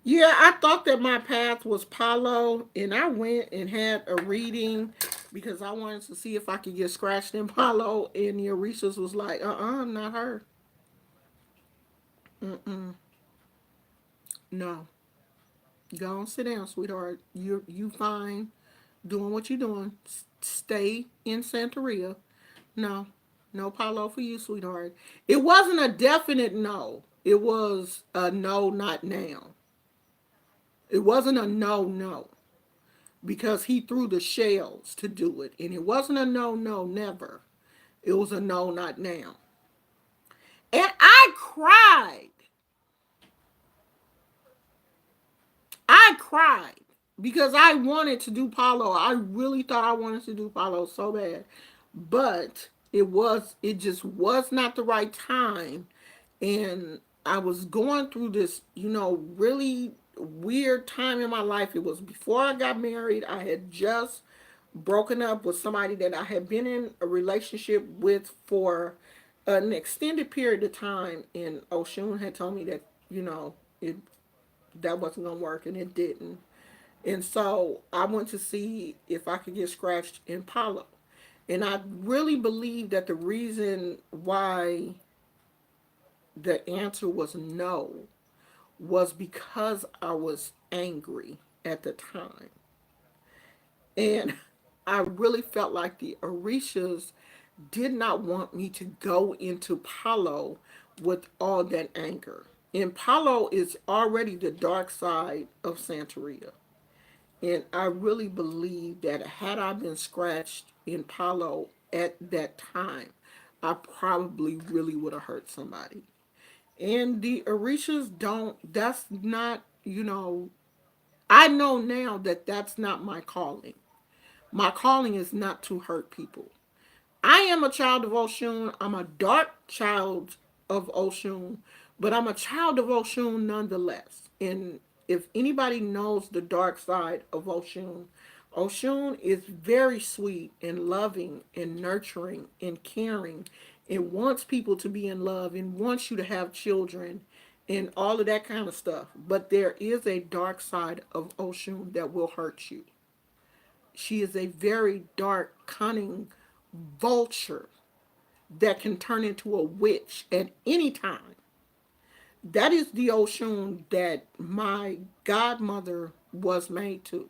Yeah, I thought that my path was Palo, and I went and had a reading because I wanted to see if I could get scratched in Palo, and the Orishas was like, not her. Mm-mm. No. Go and sit down, sweetheart. You fine doing what you're doing. Stay in Santeria. No. No Palo for you, sweetheart. It wasn't a definite no. It was a no, not now. It wasn't a no, no. Because he threw the shells to do it. And it wasn't a no, no, never. It was a no, not now. And I cried. I cried because I wanted to do Paulo. I really thought I wanted to do Paulo so bad. But it just was not the right time. And I was going through this, really weird time in my life. It was before I got married. I had just broken up with somebody that I had been in a relationship with for an extended period of time. And Oshun had told me that, it that wasn't gonna work, and it didn't. And so I went to see if I could get scratched in Palo. And I really believe that the reason why the answer was no was because I was angry at the time. And I really felt like the Orishas did not want me to go into Palo with all that anger. And Palo is already the dark side of Santeria. And I really believe that had I been scratched in Palo at that time, I probably really would have hurt somebody. And the Orishas don't, that's not, I know now that that's not my calling. My calling is not to hurt people. I am a child of Oshun. I'm a dark child of Oshun, but I'm a child of Oshun nonetheless. And if anybody knows the dark side of Oshun, Oshun is very sweet and loving and nurturing and caring and wants people to be in love and wants you to have children and all of that kind of stuff. But there is a dark side of Oshun that will hurt you. She is a very dark, cunning vulture that can turn into a witch at any time. That is the Oshun that my godmother was made to.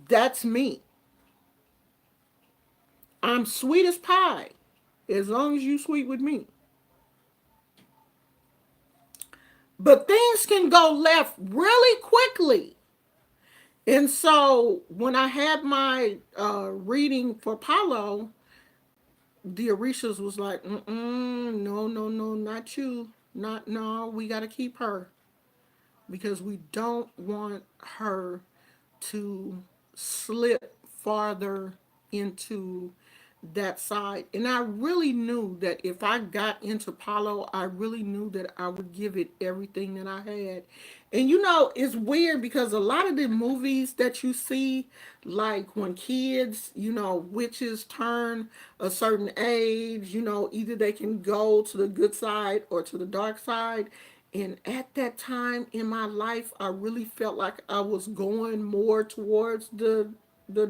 That's me. I'm sweet as pie, as long as you sweet with me. But things can go left really quickly. And so when I had my reading for Paulo, the Orishas was like, no, no, no, not you. Not, no, we got to keep her because we don't want her to slip farther into that side. And I really knew that if I got into Palo, I really knew that I would give it everything that I had. And you know, it's weird because a lot of the movies that you see, like when kids, you know, witches turn a certain age, you know, either they can go to the good side or to the dark side. And at that time in my life, I really felt like I was going more towards the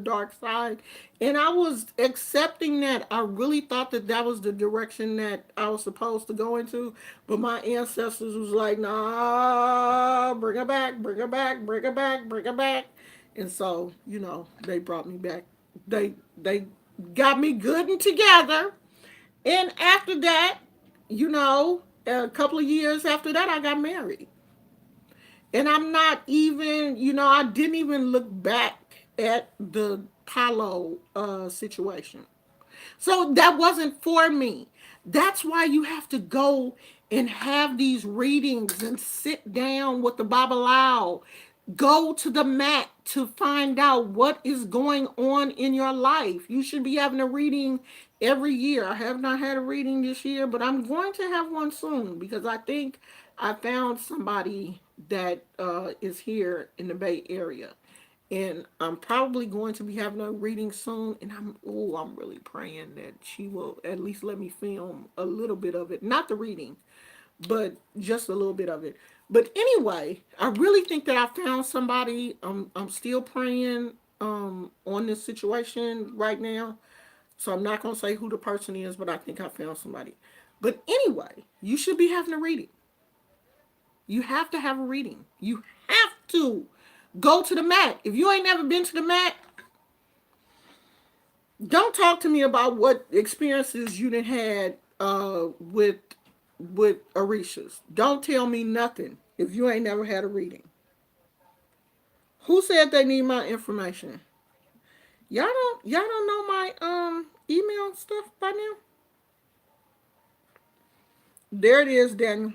dark side, and I was accepting that. I really thought that that was the direction that I was supposed to go into, but my ancestors was like, nah, bring her back, bring her back, bring her back, bring her back. And so, you know, they brought me back. They got me good and together. And after that, you know, a couple of years after that, I got married. And I'm not even, you know, I didn't even look back at the Palo situation. So that wasn't for me. That's why you have to go and have these readings and sit down with the Babalao. Go to the mat to find out what is going on in your life. You should be having a reading every year. I have not had a reading this year, but I'm going to have one soon because I think I found somebody that is here in the Bay Area, and I'm probably going to be having a reading soon. And I'm really praying that she will at least let me film a little bit of it, not the reading, but just a little bit of it. But anyway, I really think that I found somebody. I'm still praying on this situation right now, so I'm not gonna say who the person is, but I think I found somebody. But anyway, you should be having a reading. You have to have a reading. You have to go to the mat. If you ain't never been to the mat, don't talk to me about what experiences you done had with Orishas. Don't tell me nothing if you ain't never had a reading. Who said they need my information? Y'all don't know my email stuff by now? There it is, Daniel.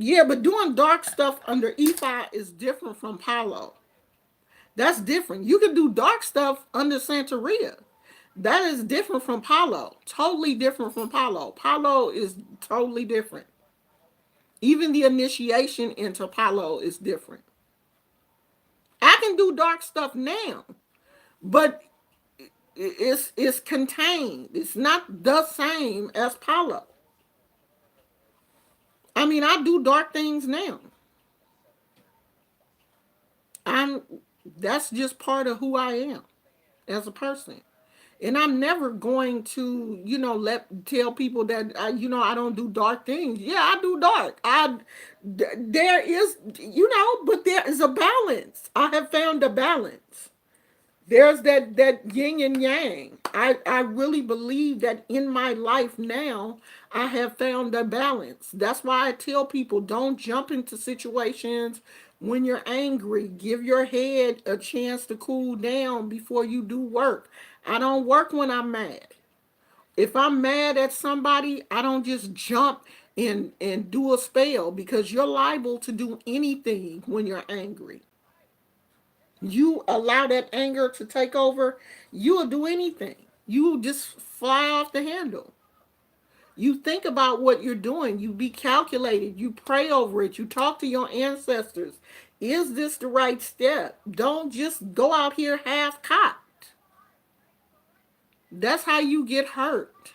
Yeah, but doing dark stuff under EFI is different from Palo. That's different. You can do dark stuff under Santeria. That is different from Palo. Totally different from Palo. Palo is totally different. Even the initiation into Palo is different. I can do dark stuff now, but it's contained. It's not the same as Palo. I mean, I do dark things now. I'm That's just part of who I am as a person. And I'm never going to, you know, let tell people that I don't do dark things. Yeah, I do dark. There is, but there is a balance. I have found a balance. There's that yin and yang. I really believe that in my life now I have found a balance. That's why I tell people don't jump into situations when you're angry. Give your head a chance to cool down before you do work. I don't work when I'm mad. If I'm mad at somebody, I don't just jump and do a spell because you're liable to do anything when you're angry. You allow that anger to take over, you'll do anything. You will just fly off the handle. You think about what you're doing. You be calculated. You pray over it. You talk to your ancestors. Is this the right step? Don't just go out here half cocked. That's how you get hurt.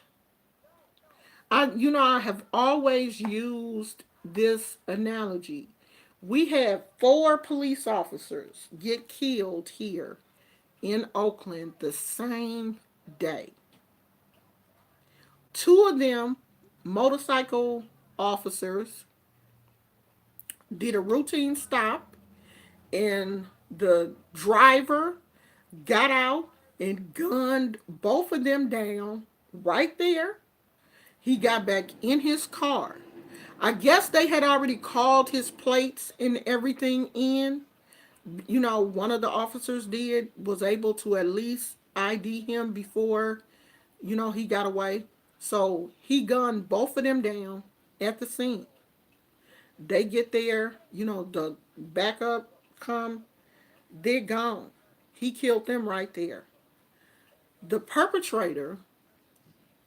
I have always used this analogy. We had 4 police officers get killed here in Oakland the same day. 2 of them, motorcycle officers, did a routine stop, and the driver got out and gunned both of them down right there. He got back in his car. I guess they had already called his plates and everything in. One of the officers did, was able to at least ID him before, he got away. So he gunned both of them down at the scene. They get there, the backup come, they're gone. He killed them right there. The perpetrator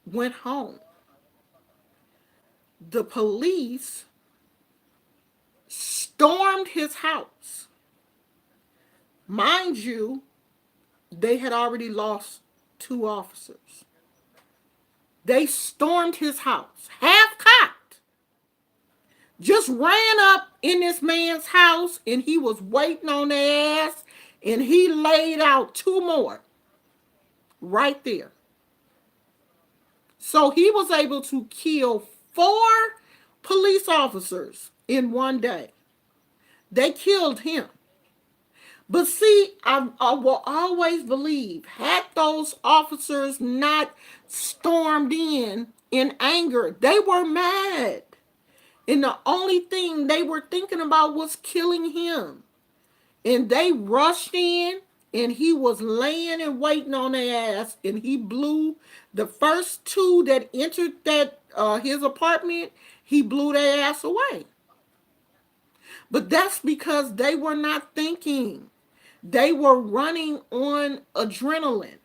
went home. The police stormed his house. Mind you, they had already lost two officers. They stormed his house, half cocked, just ran up in this man's house, and he was waiting on their ass, and he laid out two more right there. So he was able to kill four police officers in one day. They killed him. But see, I will always believe, had those officers not stormed in anger, they were mad. And the only thing they were thinking about was killing him. And they rushed in, and he was laying and waiting on their ass, and he blew the first two that entered that his apartment. He blew their ass away. But that's because they were not thinking. They were running on adrenaline,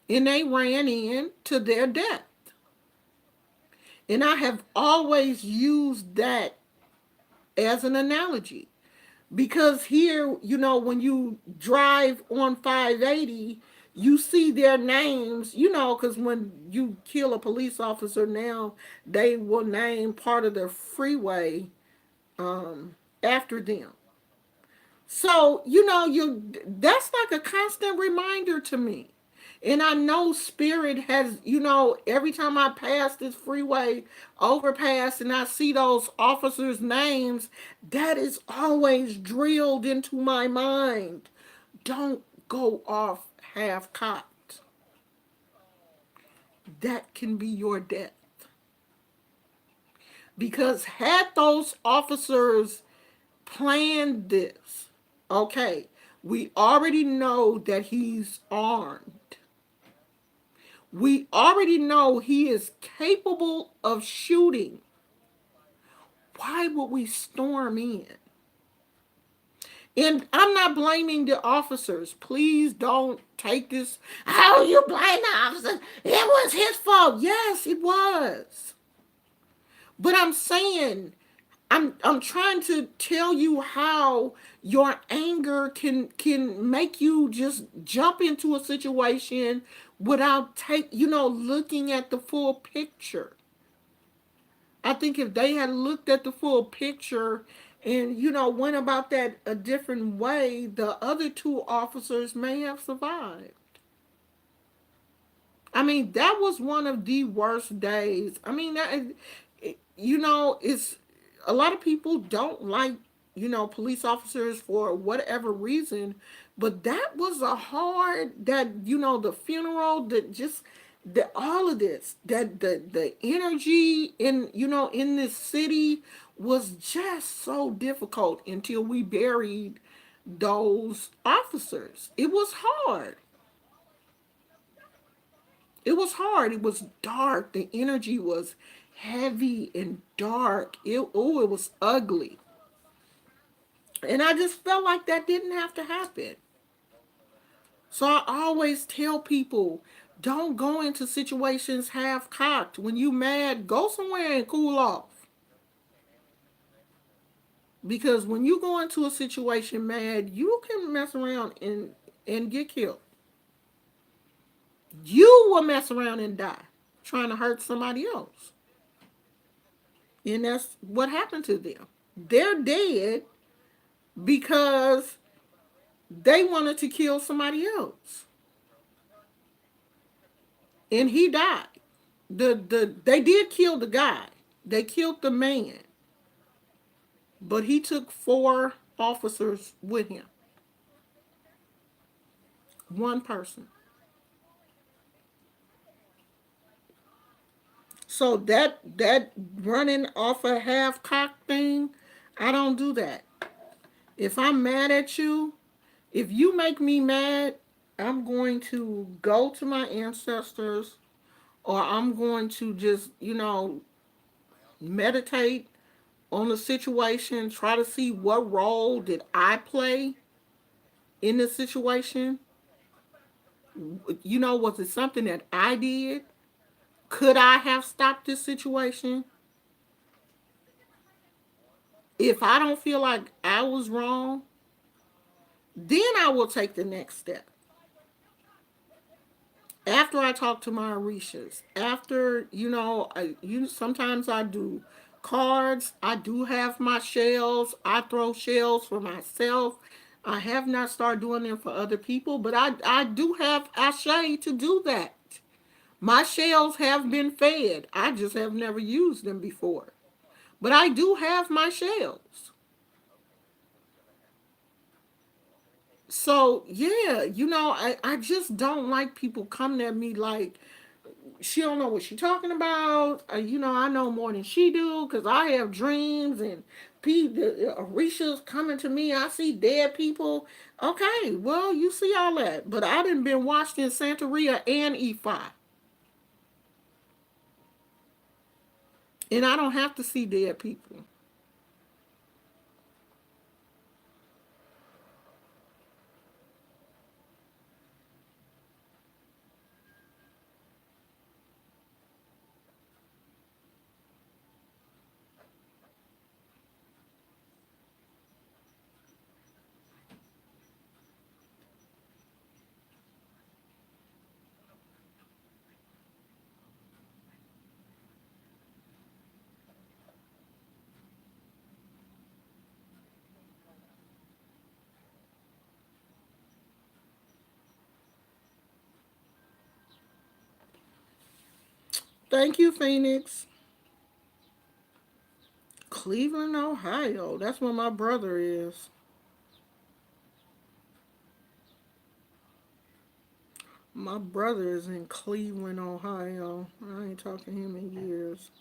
and they ran in to their death. And I have always used that as an analogy. Because here, when you drive on 580, you see their names, because when you kill a police officer now, they will name part of the freeway after them. So, that's like a constant reminder to me. And I know Spirit has, every time I pass this freeway overpass and I see those officers' names, that is always drilled into my mind. Don't go off half cocked. That can be your death. Because had those officers planned this, okay, we already know that he's armed. We already know he is capable of shooting. Why would we storm in? And I'm not blaming the officers. Please don't take this. How you blame the officers? It was his fault. Yes, it was. But I'm saying, I'm trying to tell you how your anger can make you just jump into a situation without looking at the full picture. I think if they had looked at the full picture and went about that a different way, the other two officers may have survived. I mean, that was one of the worst days. I mean, it's a lot of people don't like, police officers for whatever reason, but that was a hard, that, the funeral, that just, the all of this, that the energy in this city was just so difficult until we buried those officers. It was hard. It was hard. It was dark. The energy was heavy and dark. It was ugly. And I just felt like that didn't have to happen. So I always tell people, don't go into situations half cocked. When you mad, go somewhere and cool off. Because when you go into a situation mad, you can mess around and get killed. You will mess around and die trying to hurt somebody else. And that's what happened to them. They're dead because they wanted to kill somebody else. And he died. They did kill the guy. They killed the man. But he took four officers with him. One person. So that running off a half cock thing, I don't do that. If I'm mad at you, if you make me mad, I'm going to go to my ancestors, or I'm going to just, meditate on the situation, try to see what role did I play in the situation. Was it something that I did? Could I have stopped this situation? If I don't feel like I was wrong, then I will take the next step. After I talk to my Orishas, after, sometimes I do cards, I do have my shells, I throw shells for myself. I have not started doing them for other people, but I do have ashe to do that. My shells have been fed. I just have never used them before. But I do have my shells. So yeah, I just don't like people coming at me like she don't know what she talking about. I know more than she do because I have dreams and the Orisha's coming to me. I see dead people. Okay, well you see all that, but I didn't been watched in Santeria and Ifa, and I don't have to see dead people. Thank you, Phoenix. Cleveland, Ohio. That's where my brother is. My brother is in Cleveland, Ohio. I ain't talked to him in years.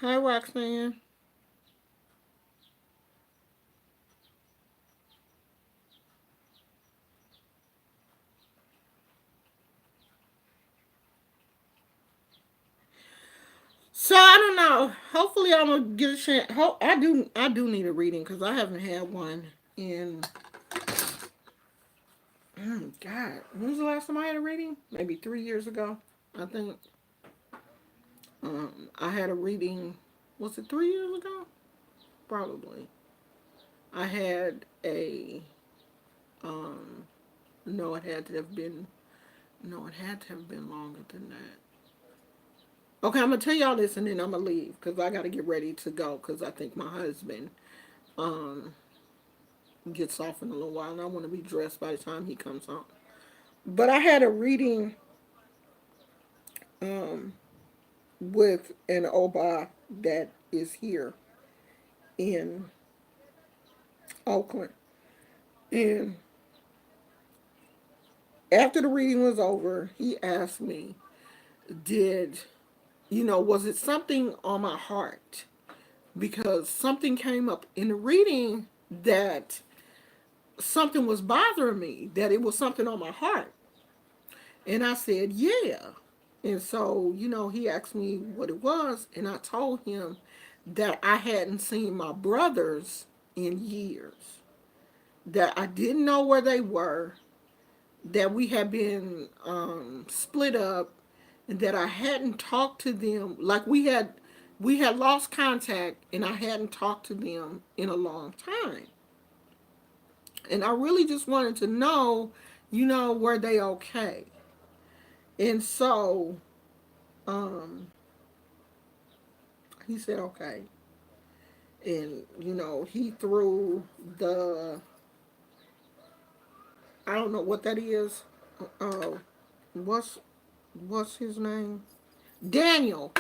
Hi, Roxanne. So I don't know. Hopefully, I'm gonna get a chance. I do need a reading because I haven't had one in. God, when was the last time I had a reading? Maybe 3 years ago. I think I had a reading. Was it 3 years ago? Probably. I had a. Um, no, it had to have been. No, it had to have been longer than that. Okay, I'm gonna tell y'all this and then I'm gonna leave because I gotta get ready to go because I think my husband um gets off in a little while and I want to be dressed by the time he comes home. But I had a reading um with an Oba that is here in Oakland, and after the reading was over, he asked me, "Did was it something on my heart?" Because something came up in the reading that something was bothering me, that it was something on my heart. And I said, yeah. And so, he asked me what it was, and I told him that I hadn't seen my brothers in years, that I didn't know where they were, that we had been split up, and that I hadn't talked to them. Like we had lost contact, and I hadn't talked to them in a long time. And I really just wanted to know, were they okay? And so, um, he said okay. And, he threw the, I don't know what that is. Uh, what's, what's his name? Daniel.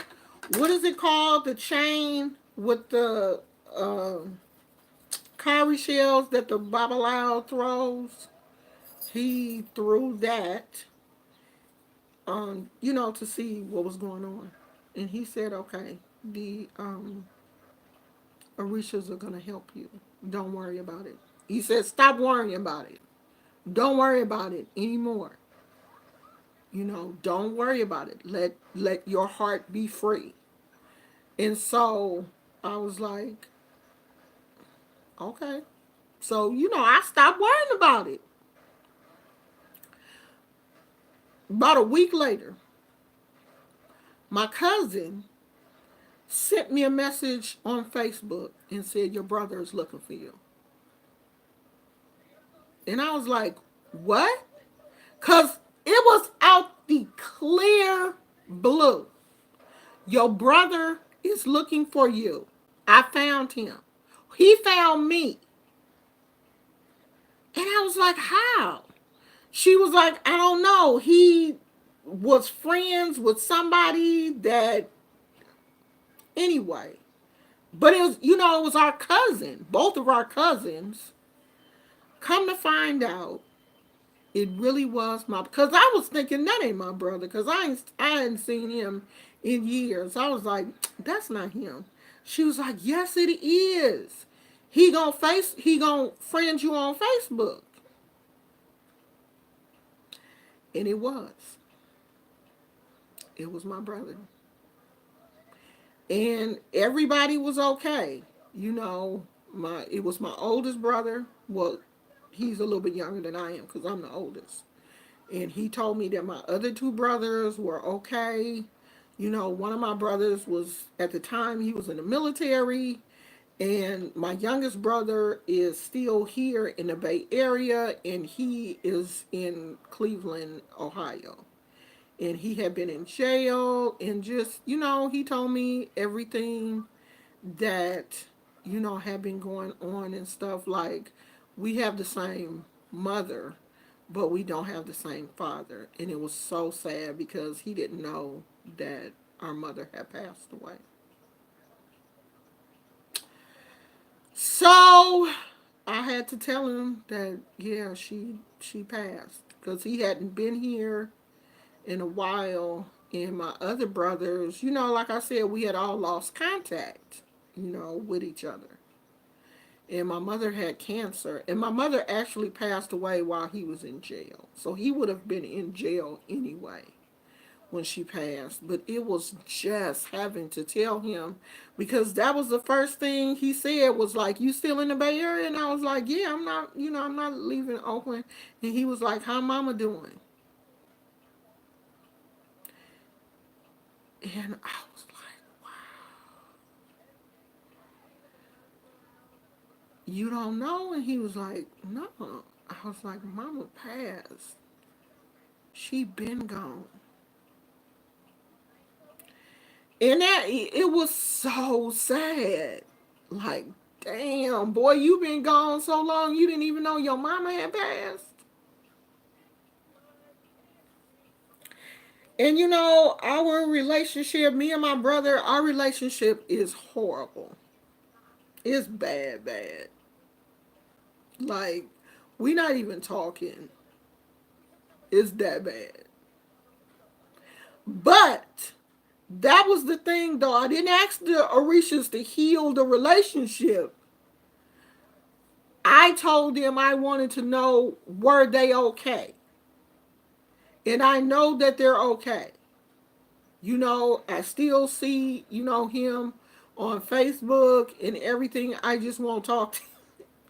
what is it called? The chain with the uh, cowrie shells that the babalao throws. He threw that, to see what was going on, and he said, "Okay, the Orishas are gonna help you. Don't worry about it." He said, "Stop worrying about it. Don't worry about it anymore. Don't worry about it. Let your heart be free." And so I was like, "Okay." So I stopped worrying about it. About a week later, my cousin sent me a message on Facebook and said, "Your brother is looking for you." And I was like, "What?" Because it was out the clear blue. "Your brother is looking for you. I found him. He found me." And I was like, "How?" She was like, "I don't know. He was friends with somebody that, anyway." But it was our cousin, both of our cousins. Come to find out, it really was because I was thinking that ain't my brother, because I hadn't seen him in years. I was like, "That's not him." She was like, "Yes, it is. He gonna friend you on Facebook." And it was my brother. And everybody was okay. It was my oldest brother. Well, he's a little bit younger than I am because I'm the oldest. And he told me that my other two brothers were okay. One of my brothers was, at the time, he was in the military, and my youngest brother is still here in the Bay Area, and he is in Cleveland, Ohio. And he had been in jail, and just, he told me everything that, had been going on and stuff. Like, we have the same mother, but we don't have the same father. And it was so sad because he didn't know that our mother had passed away. So I had to tell him that, yeah, she passed, because he hadn't been here in a while. And my other brothers, like I said, we had all lost contact, with each other. And my mother had cancer, and my mother actually passed away while he was in jail. So he would have been in jail anyway when she passed. But it was just having to tell him, because that was the first thing he said, was like, "You still in the Bay Area?" And I was like, "Yeah, I'm not leaving Oakland." And he was like, "How mama doing?" And I was like, "You don't know?" And he was like, "No." I was like, "Mama passed. She been gone." And that, it was so sad. Like, damn, boy, you been gone so long, you didn't even know your mama had passed. And our relationship, me and my brother, our relationship is horrible. It's bad, bad. Like, we not even talking. It's that bad. But that was the thing, though. I didn't ask the Orishas to heal the relationship. I told them I wanted to know, were they okay? And I know that they're okay. I still see, him on Facebook and everything. I just won't talk to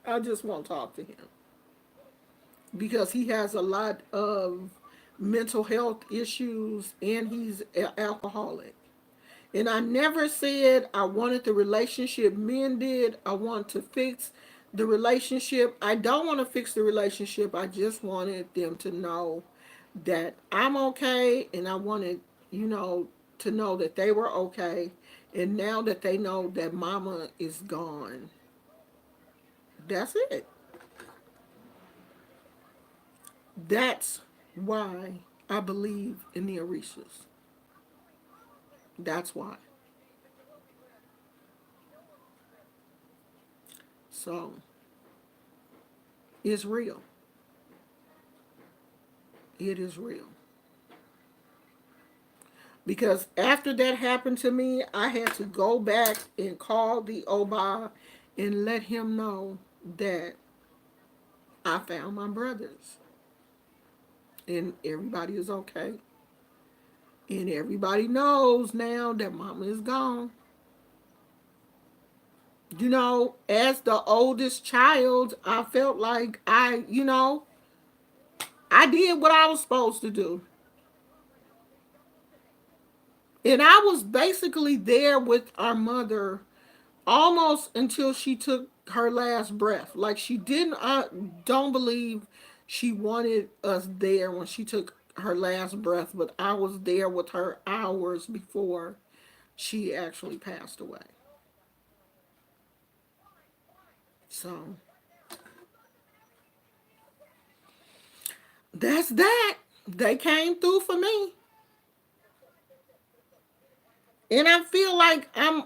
I just won't talk to him because he has a lot of mental health issues, and he's an alcoholic. And I never said I wanted the relationship mended. I want to fix the relationship. I don't want to fix the relationship. I just wanted them to know that I'm okay, and I wanted, to know that they were okay. And now that they know that mama is gone, that's it. That's why I believe in the Orishas. That's why. So it's real. It is real. Because after that happened to me, I had to go back and call the Oba and let him know that I found my brothers. And everybody is okay. And everybody knows now that mama is gone. As the oldest child, I felt like I did what I was supposed to do. And I was basically there with our mother almost until she took her last breath. Like she didn't, I don't believe she wanted us there when she took her last breath, but I was there with her hours before she actually passed away. So that's that. They came through for me. And I feel like I'm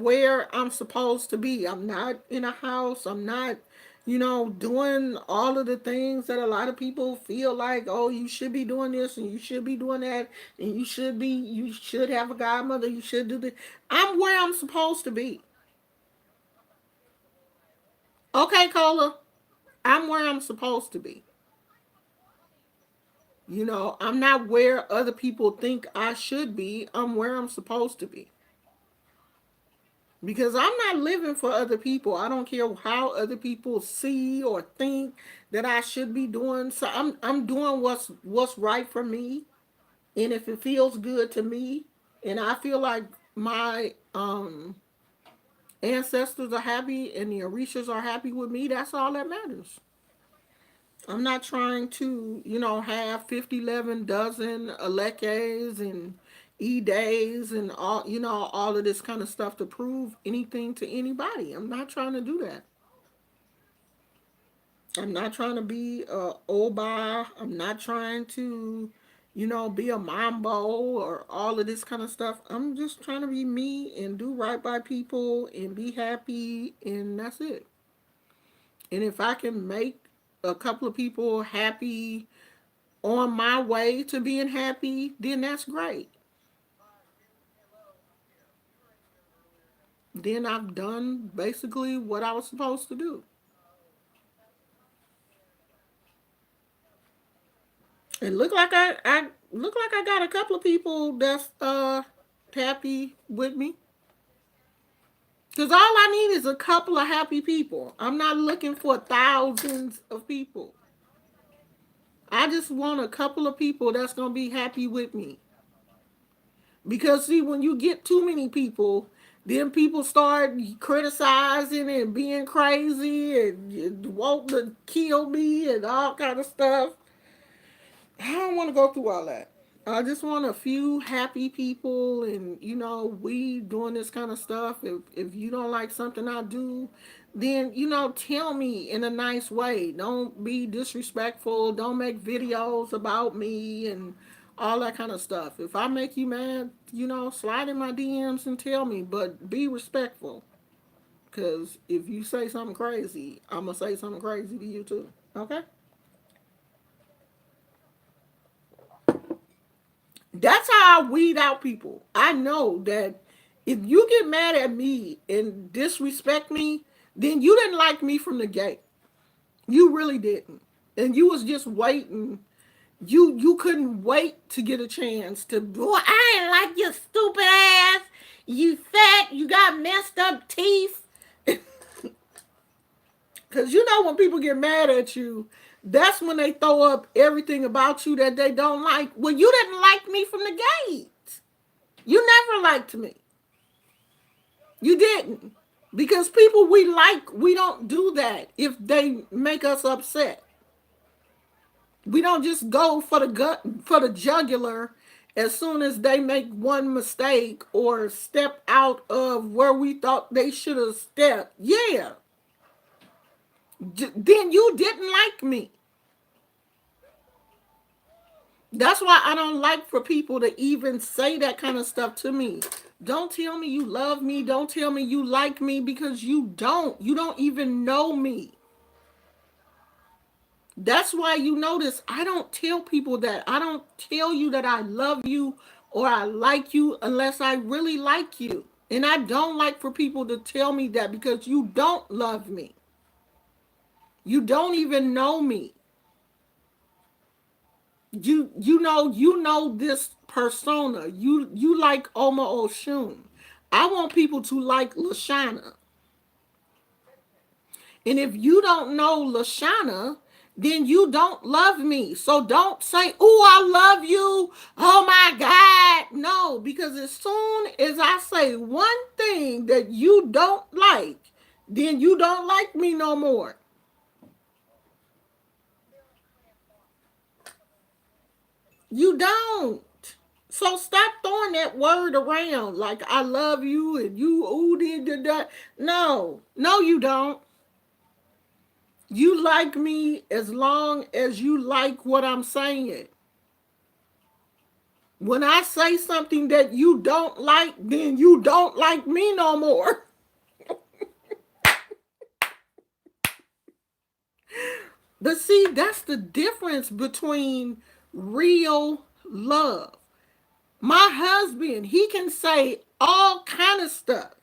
where I'm supposed to be. I'm not in a house. I'm not, doing all of the things that a lot of people feel like, oh, you should be doing this and you should be doing that and you should have a godmother. You should do this. I'm where I'm supposed to be. Okay, Cola. I'm where I'm supposed to be. I'm not where other people think I should be. I'm where I'm supposed to be. Because I'm not living for other people. I don't care how other people see or think that I should be doing. So I'm doing what's right for me. And if it feels good to me and I feel like my ancestors are happy and the Orishas are happy with me, that's all that matters. I'm not trying to, have 50, 11 dozen Alekes and E-days and all of this kind of stuff to prove anything to anybody. I'm not trying to do that. I'm not trying to be a Oba. I'm not trying to, be a mambo or all of this kind of stuff. I'm just trying to be me and do right by people and be happy, and that's it. And if I can make a couple of people happy on my way to being happy, then that's great. Then I've done basically what I was supposed to do. And I look like I got a couple of people that's happy with me. Cause all I need is a couple of happy people. I'm not looking for thousands of people. I just want a couple of people that's gonna be happy with me. Because see, when you get too many people, then people start criticizing and being crazy and want to kill me and all kind of stuff. I don't want to go through all that. I just want a few happy people, and we doing this kind of stuff. If you don't like something I do, then tell me in a nice way. Don't be disrespectful. Don't make videos about me and all that kind of stuff. If I make you mad, slide in my DMs and tell me, but be respectful. Cause if you say something crazy, I'm gonna say something crazy to you too. Okay? That's how I weed out people. I know that if you get mad at me and disrespect me, then you didn't like me from the gate. You really didn't. And you was just waiting. You couldn't wait to get a chance to, boy, I ain't like your stupid ass. You fat, you got messed up teeth. Cause when people get mad at you, that's when they throw up everything about you that they don't like. Well, you didn't like me from the gate. You never liked me. You didn't. Because people we like, we don't do that if they make us upset. We don't just go for the gut for the jugular as soon as they make one mistake or step out of where we thought they should have stepped. Yeah. Then you didn't like me. That's why I don't like for people to even say that kind of stuff to me. Don't tell me you love me. Don't tell me you like me because you don't. You don't even know me. That's why you notice I don't tell people that. I don't tell you that I love you or I like you unless I really like you. And I don't like for people to tell me that because you don't love me. You don't even know me. You know this persona. You like Oma Oshun. I want people to like Lashana. And if you don't know Lashana, then you don't love me. So don't say, "Oh, I love you. Oh my God." No, because as soon as I say one thing that you don't like, then you don't like me no more. You don't. So stop throwing that word around like I love you and you ooh did that. No, no, you don't. You like me as long as you like what I'm saying. When I say something that you don't like, then you don't like me no more. But see, that's the difference between real love. My husband, he can say all kind of stuff.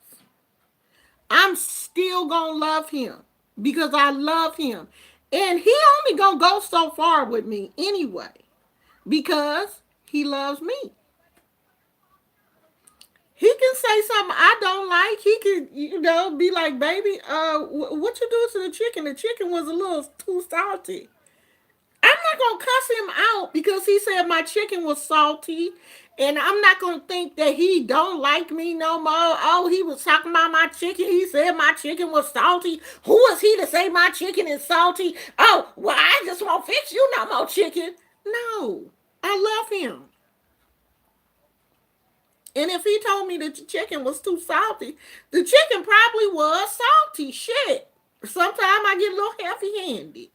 I'm still gonna love him because I love him. And he only gonna go so far with me anyway because he loves me. He can say something I don't like. He can, be like, "Baby, what you do to the chicken? The chicken was a little too salty." I'm not gonna cuss him out because he said my chicken was salty, and I'm not gonna think that he don't like me no more. Oh, he was talking about my chicken. He said my chicken was salty. Who is he to say my chicken is salty? Oh, well, I just won't fix you no more chicken. No, I love him. And if he told me that the chicken was too salty, the chicken probably was salty. Shit. Sometimes I get a little heavy handed.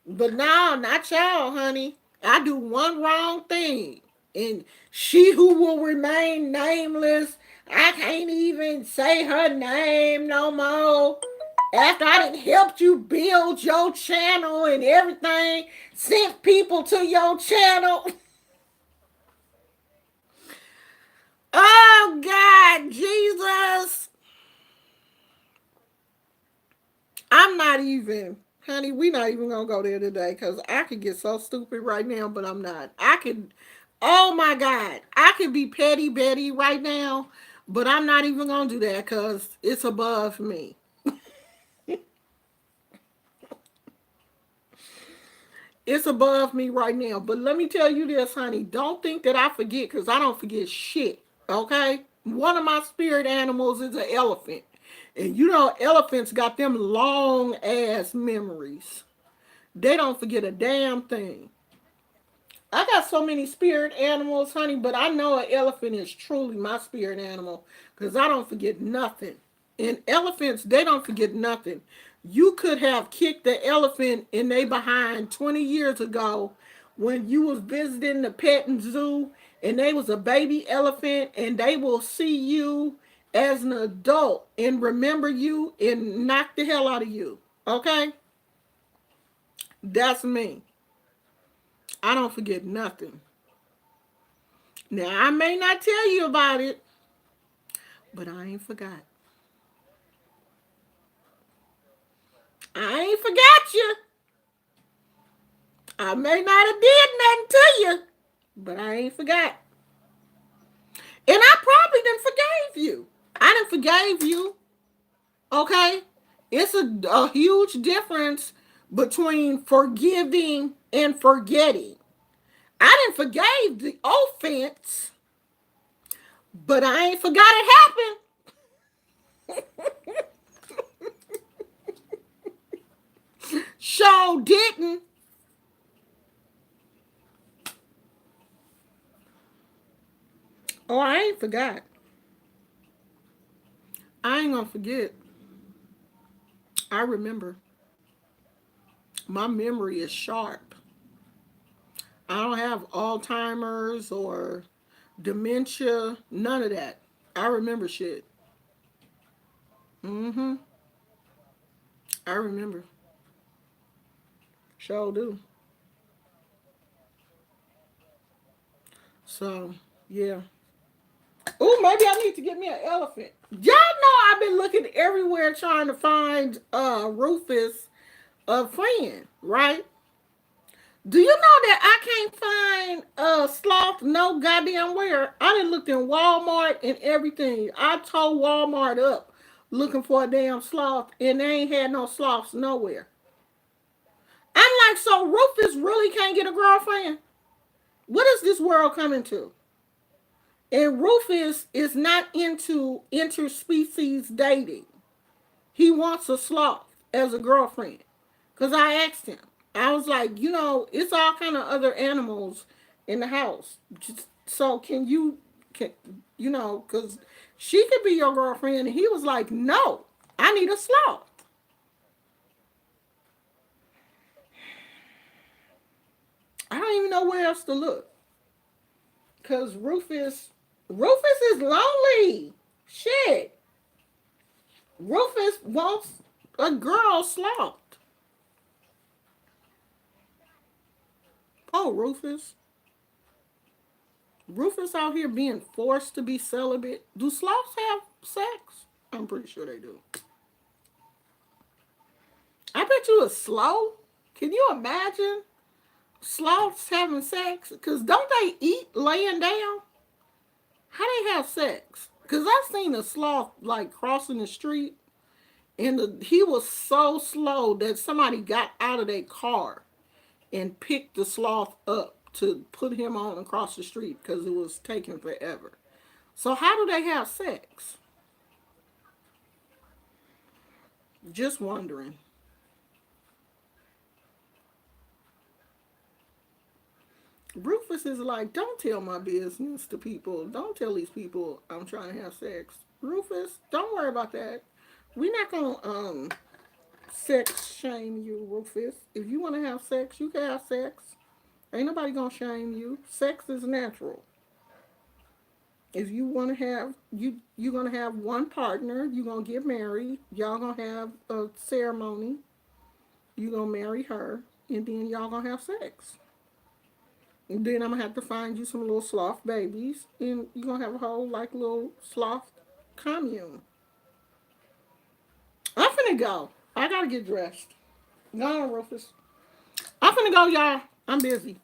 But no, not y'all, honey. I do one wrong thing. And she who will remain nameless, I can't even say her name no more. After I done helped you build your channel and everything, sent people to your channel. Oh God, Jesus. I'm not even, honey, we not even gonna go there today because I could get so stupid right now, but I'm not. I could, oh my God, I could be petty Betty right now, but I'm not even gonna do that because it's above me. It's above me right now. But let me tell you this, honey, don't think that I forget because I don't forget shit, okay? One of my spirit animals is an elephant. And you know, elephants got them long ass memories. They don't forget a damn thing. I got so many spirit animals, honey, but I know an elephant is truly my spirit animal because I don't forget nothing. And elephants, they don't forget nothing. You could have kicked the elephant in they behind 20 years ago when you was visiting the petting zoo and they was a baby elephant and they will see you as an adult and remember you and knock the hell out of you. Okay? That's me. I don't forget nothing. Now, I may not tell you about it, but I ain't forgot. I ain't forgot you. I may not have did nothing to you, but I ain't forgot. And I probably done forgave you. I done forgave you, okay? It's a huge difference between forgiving and forgetting. I done forgave the offense, but I ain't forgot it happened. Sure didn't. Oh, I ain't forgot. I ain't gonna forget. I remember. My memory is sharp. I don't have Alzheimer's or dementia, none of that. I remember shit. Mm-hmm. I remember. Sure do. So, yeah. Oh, maybe I need to get me an elephant. Y'all know I've been looking everywhere trying to find Rufus a friend, right? Do you know that I can't find sloth no goddamn where? I done looked in Walmart and everything. I tore Walmart up looking for a damn sloth and they ain't had no sloths nowhere. I'm like, so Rufus really can't get a girlfriend? What is this world coming to? And Rufus is not into interspecies dating. He wants a sloth as a girlfriend. Cause I asked him. I was like, it's all kind of other animals in the house. So cause she could be your girlfriend. And he was like, no, I need a sloth. I don't even know where else to look. Cause Rufus is lonely. Shit. Rufus wants a girl sloth. Oh, Rufus. Rufus out here being forced to be celibate. Do sloths have sex? I'm pretty sure they do. I bet you it's slow. Can you imagine sloths having sex? Because don't they eat laying down? How they have sex? Because I've seen a sloth like crossing the street and he was so slow that somebody got out of their car and picked the sloth up to put him on across the street because it was taking forever. So how do they have sex? Just wondering. Rufus is like, don't tell my business to people. Don't tell these people I'm trying to have sex. Rufus, don't worry about that. We're not gonna sex shame you, Rufus. If you want to have sex, you can have sex. Ain't nobody gonna shame you. Sex is natural. If you want to have you're gonna have one partner. You're gonna get married. Y'all gonna have a ceremony. You gonna marry her, and then y'all gonna have sex. And then I'm gonna have to find you some little sloth babies, and you're gonna have a whole like little sloth commune. I'm finna go. I gotta get dressed. Go on, Rufus. I'm finna go, y'all. I'm busy.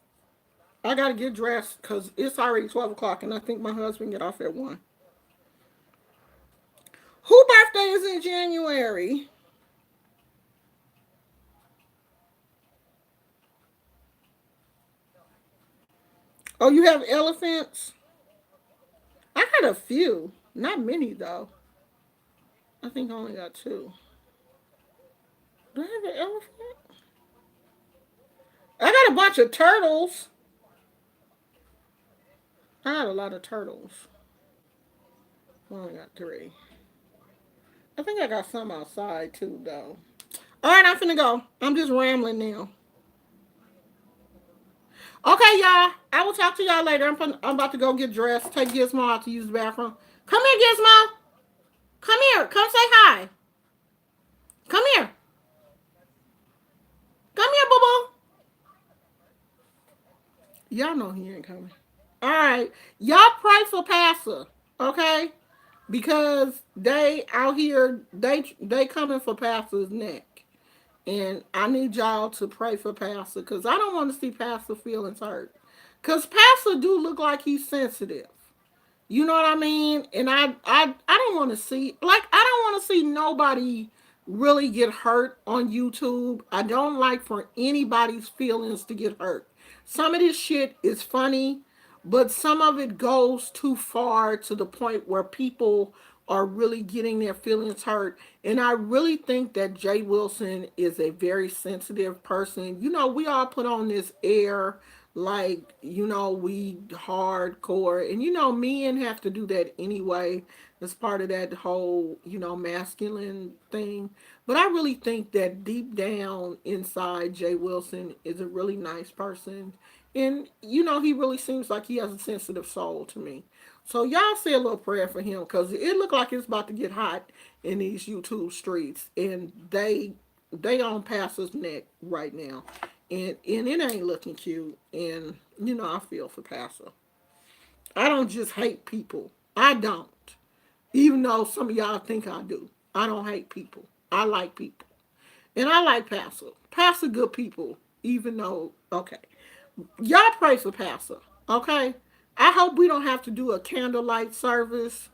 I gotta get dressed because it's already 12 o'clock, and I think my husband get off at 1. Who birthday is in January? Oh, you have elephants? I got a few. Not many though. I think I only got two. Do I have an elephant? I got a bunch of turtles. I got a lot of turtles. I only got three. I think I got some outside too, though. All right, I'm finna go. I'm just rambling now. Okay, y'all. I will talk to y'all later. I'm about to go get dressed. Take Gizmo out to use the bathroom. Come here, Gizmo. Come here. Come say hi. Come here. Come here, boo boo. Y'all know he ain't coming. All right. Y'all pray for Pastor, okay? Because they out here, they coming for Pastor's neck. And I need y'all to pray for Pastor because I don't want to see Pastor feelings hurt. Because Pastor do look like he's sensitive. You know what I mean? And I don't want to see I don't want to see nobody really get hurt on YouTube. I don't like for anybody's feelings to get hurt. Some of this shit is funny, but some of it goes too far to the point where people are really getting their feelings hurt. And I really think that Jay Wilson is a very sensitive person. We all put on this air like, we hardcore, and men have to do that anyway. As part of that whole, masculine thing. But I really think that deep down inside, Jay Wilson is a really nice person. And, he really seems like he has a sensitive soul to me. So y'all say a little prayer for him, because it looked like it's about to get hot in these YouTube streets. And they on Pastor's neck right now. And it ain't looking cute. And, I feel for Pastor. I don't just hate people. I don't. Even though some of y'all think I do. I don't hate people. I like people. And I like Pastor. Pastor good people. Even though, okay. Y'all pray for Pastor. Okay? I hope we don't have to do a candlelight service,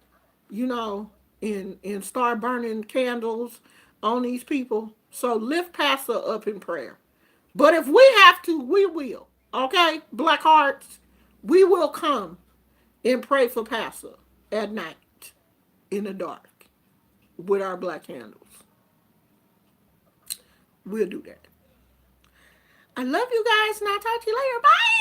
you know, and start burning candles on these people. So lift Pastor up in prayer. But if we have to, we will. Okay? Black hearts, we will come and pray for Pastor at night in the dark with our black candles. We'll do that. I love you guys, and I'll talk to you later. Bye!